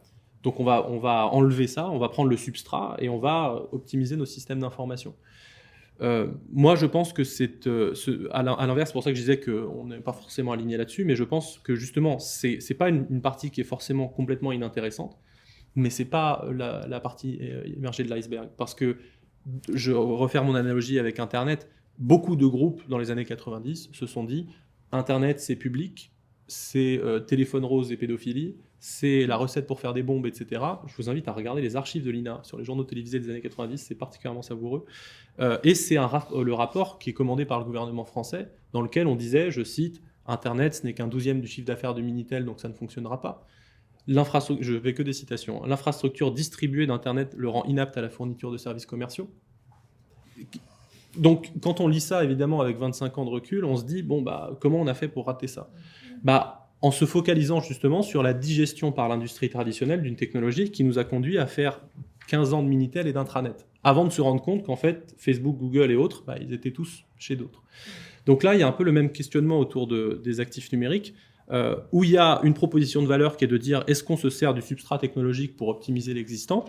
Donc on va enlever ça, on va prendre le substrat et on va optimiser nos systèmes d'information. Moi, je pense que à l'inverse, c'est pour ça que je disais qu'on n'est pas forcément aligné là-dessus, mais je pense que justement, c'est pas une partie qui est forcément complètement inintéressante, mais c'est pas la partie émergée de l'iceberg. Parce que, je refaire mon analogie avec Internet, beaucoup de groupes dans les années 90 se sont dit Internet, c'est public, c'est téléphone rose et pédophilie, c'est la recette pour faire des bombes, etc. Je vous invite à regarder les archives de l'INA sur les journaux télévisés des années 90, c'est particulièrement savoureux. Et c'est le rapport qui est commandé par le gouvernement français, dans lequel on disait, je cite, « Internet, ce n'est qu'un 12e du chiffre d'affaires de Minitel, donc ça ne fonctionnera pas. » Je ne fais que des citations. « L'infrastructure distribuée d'Internet le rend inapte à la fourniture de services commerciaux. » Donc, quand on lit ça, évidemment, avec 25 ans de recul, on se dit, comment on a fait pour rater ça ? En se focalisant justement sur la digestion par l'industrie traditionnelle d'une technologie qui nous a conduit à faire 15 ans de Minitel et d'intranet, avant de se rendre compte qu'en fait, Facebook, Google et autres, ils étaient tous chez d'autres. Donc là, il y a un peu le même questionnement autour des actifs numériques, où il y a une proposition de valeur qui est de dire, est-ce qu'on se sert du substrat technologique pour optimiser l'existant ?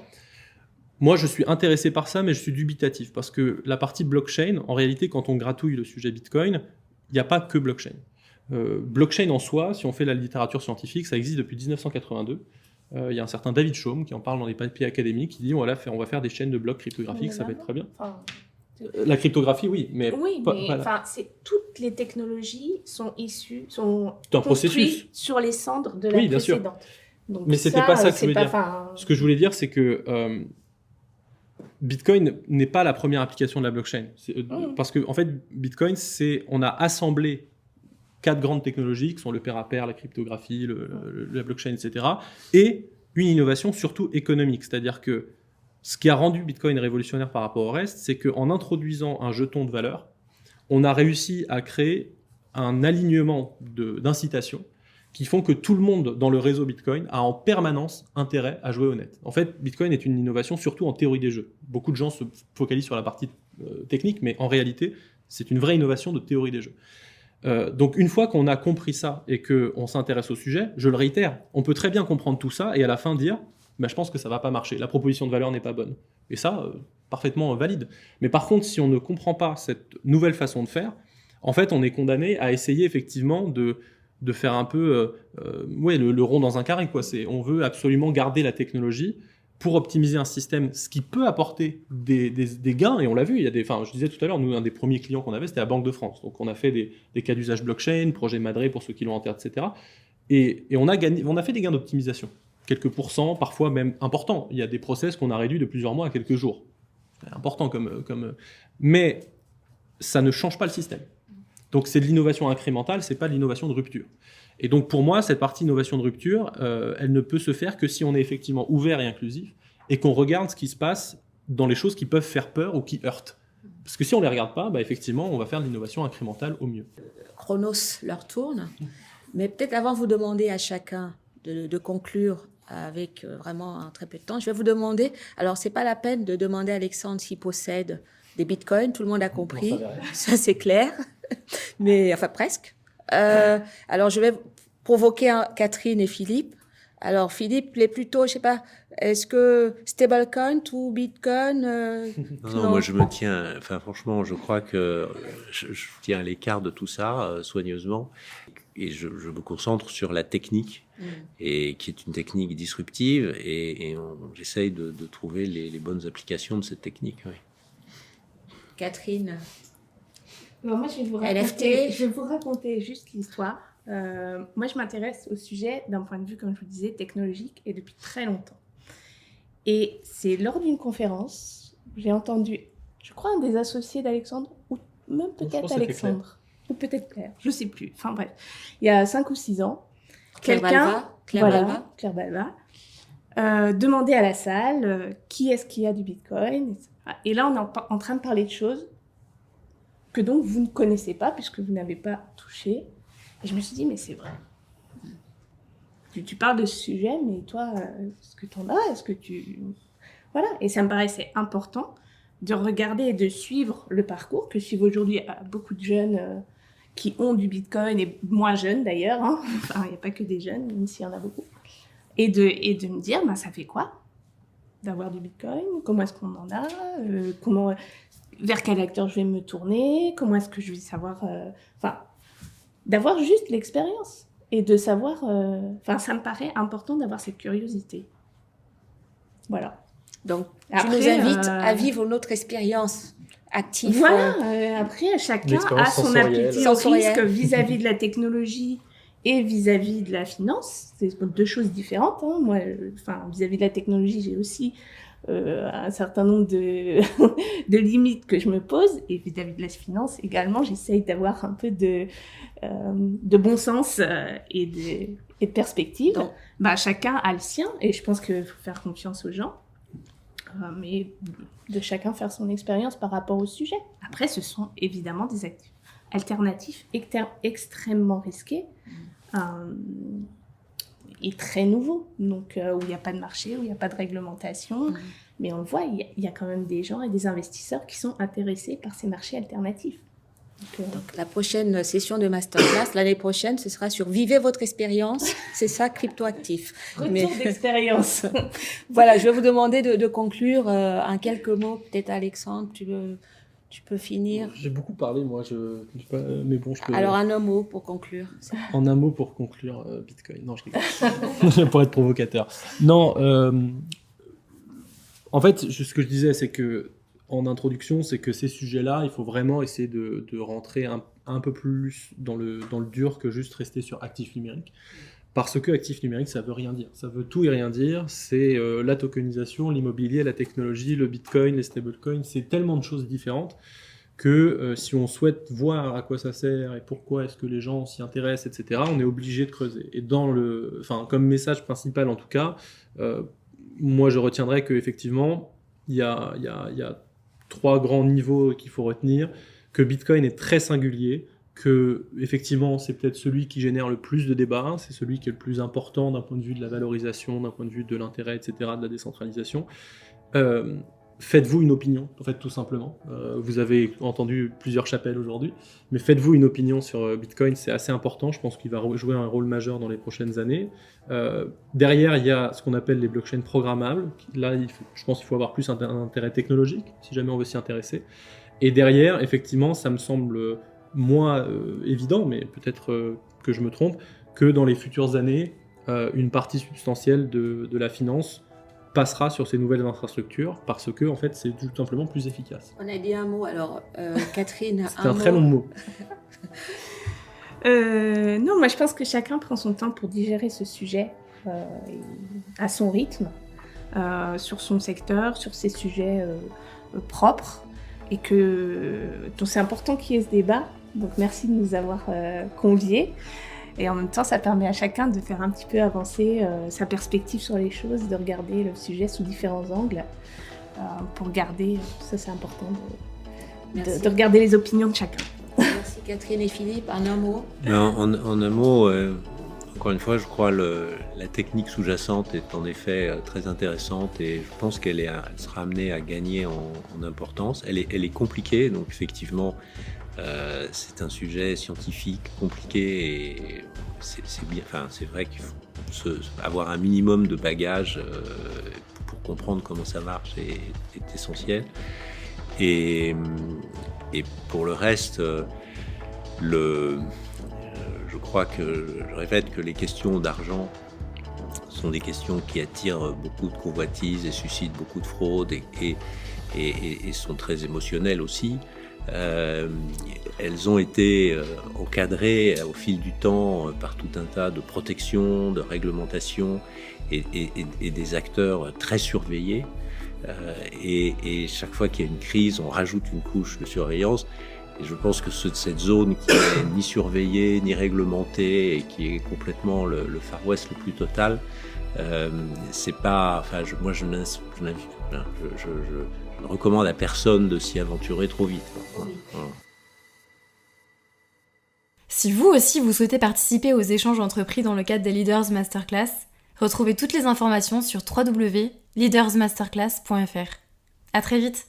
Moi, je suis intéressé par ça, mais je suis dubitatif, parce que la partie blockchain, en réalité, quand on gratouille le sujet Bitcoin, il n'y a pas que blockchain. Blockchain en soi, si on fait la littérature scientifique, ça existe depuis 1982. Il y a un certain David Chaum qui en parle dans les papiers académiques, qui dit on va faire des chaînes de blocs cryptographiques, ça va être très bien. La cryptographie, oui, mais toutes les technologies sont d'un processus sur les cendres de la précédente. Bien sûr. Donc mais c'était pas ça que je voulais dire. Ce que je voulais dire, c'est que Bitcoin n'est pas la première application de la blockchain. Parce que en fait, Bitcoin, on a assemblé 4 grandes technologies qui sont le pair à pair, la cryptographie, la blockchain, etc. Et une innovation surtout économique. C'est-à-dire que ce qui a rendu Bitcoin révolutionnaire par rapport au reste, c'est qu'en introduisant un jeton de valeur, on a réussi à créer un alignement d'incitations qui font que tout le monde dans le réseau Bitcoin a en permanence intérêt à jouer honnête. En fait, Bitcoin est une innovation surtout en théorie des jeux. Beaucoup de gens se focalisent sur la partie technique, mais en réalité, c'est une vraie innovation de théorie des jeux. Donc une fois qu'on a compris ça et qu'on s'intéresse au sujet, je le réitère, on peut très bien comprendre tout ça et à la fin dire je pense que ça ne va pas marcher, la proposition de valeur n'est pas bonne. Et ça, parfaitement valide. Mais par contre, si on ne comprend pas cette nouvelle façon de faire, en fait, on est condamné à essayer effectivement de faire un peu le rond dans un carré, quoi. On veut absolument garder la technologie pour optimiser un système, ce qui peut apporter des gains, et on l'a vu, je disais tout à l'heure, nous, un des premiers clients qu'on avait, c'était la Banque de France. Donc on a fait des cas d'usage blockchain, projet Madré pour ceux qui l'ont en tête, etc. Et on a fait des gains d'optimisation, quelques pourcents, parfois même importants. Il y a des process qu'on a réduits de plusieurs mois à quelques jours. C'est important mais ça ne change pas le système. Donc c'est de l'innovation incrémentale, c'est pas de l'innovation de rupture. Et donc pour moi, cette partie innovation de rupture, elle ne peut se faire que si on est effectivement ouvert et inclusif et qu'on regarde ce qui se passe dans les choses qui peuvent faire peur ou qui heurtent. Parce que si on ne les regarde pas, effectivement, on va faire de l'innovation incrémentale au mieux. Chronos leur tourne, mais peut-être avant de vous demander à chacun de conclure avec vraiment un très peu de temps, je vais vous demander, alors c'est pas la peine de demander à Alexandre s'il possède des bitcoins, tout le monde a compris, ça c'est clair, mais enfin presque. Alors je vais provoquer Catherine et Philippe. Alors Philippe, les plutôt, je sais pas, est-ce que stablecoin ou bitcoin Non, moi je me tiens, enfin franchement, je crois que je tiens à l'écart de tout ça soigneusement et je me concentre sur la technique et qui est une technique disruptive et j'essaye de trouver les bonnes applications de cette technique. Oui. Catherine. Non, moi, je vais vous raconter juste l'histoire. Moi, je m'intéresse au sujet d'un point de vue, comme je vous disais, technologique et depuis très longtemps. Et c'est lors d'une conférence, j'ai entendu, je crois, un des associés d'Alexandre, ou même peut-être Alexandre, ou peut-être Claire, je ne sais plus. Enfin bref, il y a 5 ou 6 ans, Claire Balva, demandait à la salle qui est-ce qui a du Bitcoin, etc. Et là, on est en train de parler de choses que donc vous ne connaissez pas puisque vous n'avez pas touché. Et je me suis dit, mais c'est vrai. Tu parles de ce sujet, mais toi, est-ce que tu en as? Est-ce que tu... Voilà. Et ça me paraissait important de regarder et de suivre le parcours que suivent aujourd'hui beaucoup de jeunes qui ont du Bitcoin, et moins jeunes d'ailleurs. Hein. Enfin, il n'y a pas que des jeunes, même s'il y en a beaucoup. Et de me dire, ça fait quoi d'avoir du Bitcoin? Comment est-ce qu'on en a? Vers quel acteur je vais me tourner? Comment est-ce que je vais savoir... d'avoir juste l'expérience et de savoir... ça me paraît important d'avoir cette curiosité. Voilà. Donc, tu nous invites à vivre notre expérience active. Voilà. Après, chacun a son appétit au risque vis-à-vis de la technologie et vis-à-vis de la finance. C'est 2 choses différentes. Hein. Moi, vis-à-vis de la technologie, j'ai aussi... un certain nombre de limites que je me pose, et vis-à-vis de la finance également, j'essaye d'avoir un peu de bon sens et de perspective. Donc, chacun a le sien, et je pense qu'il faut faire confiance aux gens, mais de chacun faire son expérience par rapport au sujet. Après, ce sont évidemment des actifs alternatifs extrêmement risqués, et très nouveau, donc où il n'y a pas de marché, où il n'y a pas de réglementation, mais on le voit, il y a quand même des gens et des investisseurs qui sont intéressés par ces marchés alternatifs. Donc la prochaine session de masterclass, l'année prochaine, ce sera sur Vivez votre expérience, c'est ça, cryptoactif. Retour d'expérience. Voilà, je vais vous demander de conclure en quelques mots, peut-être Alexandre, tu peux finir. J'ai beaucoup parlé, moi, mais bon, je peux... Alors, en un mot pour conclure. En un mot pour conclure, Bitcoin. Non, je rigole. Pour être provocateur. Non, en fait, ce que je disais, c'est que en introduction, c'est que ces sujets-là, il faut vraiment essayer de rentrer un peu plus dans le dur que juste rester sur actifs numériques. Parce que actif numérique, ça veut rien dire. Ça veut tout et rien dire. C'est la tokenisation, l'immobilier, la technologie, le bitcoin, les stablecoins. C'est tellement de choses différentes que si on souhaite voir à quoi ça sert et pourquoi est-ce que les gens s'y intéressent, etc., on est obligé de creuser. Et comme message principal en tout cas, moi je retiendrai qu'effectivement, il y a 3 grands niveaux qu'il faut retenir, que Bitcoin est très singulier, que effectivement c'est peut-être celui qui génère le plus de débats, c'est celui qui est le plus important d'un point de vue de la valorisation, d'un point de vue de l'intérêt, etc., de la décentralisation. Faites-vous une opinion, en fait, tout simplement. Vous avez entendu plusieurs chapelles aujourd'hui, mais faites-vous une opinion sur Bitcoin, c'est assez important. Je pense qu'il va jouer un rôle majeur dans les prochaines années. Derrière, il y a ce qu'on appelle les blockchains programmables. Là, je pense qu'il faut avoir plus un intérêt technologique, si jamais on veut s'y intéresser. Et derrière, effectivement, ça me semble moins évident, mais peut-être que je me trompe, que dans les futures années, une partie substantielle de la finance passera sur ces nouvelles infrastructures parce que en fait c'est tout simplement plus efficace. On a dit un mot, alors Catherine, C'est un très long mot. Non, moi je pense que chacun prend son temps pour digérer ce sujet à son rythme, sur son secteur, sur ses sujets propres, et donc c'est important qu'il y ait ce débat. Donc merci de nous avoir conviés. Et en même temps, ça permet à chacun de faire un petit peu avancer sa perspective sur les choses, de regarder le sujet sous différents angles, pour garder, ça c'est important, de regarder les opinions de chacun. Merci Catherine et Philippe, en un mot. En un mot, encore une fois, je crois la technique sous-jacente est en effet très intéressante et je pense qu'elle sera amenée à gagner en importance. Elle est compliquée, donc effectivement, c'est un sujet scientifique compliqué et c'est bien. Enfin, c'est vrai qu'il faut avoir un minimum de bagage pour comprendre comment ça marche est essentiel. Et pour le reste, je crois je répète que les questions d'argent sont des questions qui attirent beaucoup de convoitises et suscitent beaucoup de fraudes et sont très émotionnelles aussi. Elles ont été encadrées au fil du temps par tout un tas de protections, de réglementations et des acteurs très surveillés. Et chaque fois qu'il y a une crise, on rajoute une couche de surveillance. Et je pense que cette zone qui n'est ni surveillée, ni réglementée, et qui est complètement le Far West le plus total, c'est pas. Enfin, moi, je ne recommande à personne de s'y aventurer trop vite. Voilà. Si vous aussi vous souhaitez participer aux échanges entrepris dans le cadre des Leaders Masterclass, retrouvez toutes les informations sur www.leadersmasterclass.fr. À très vite.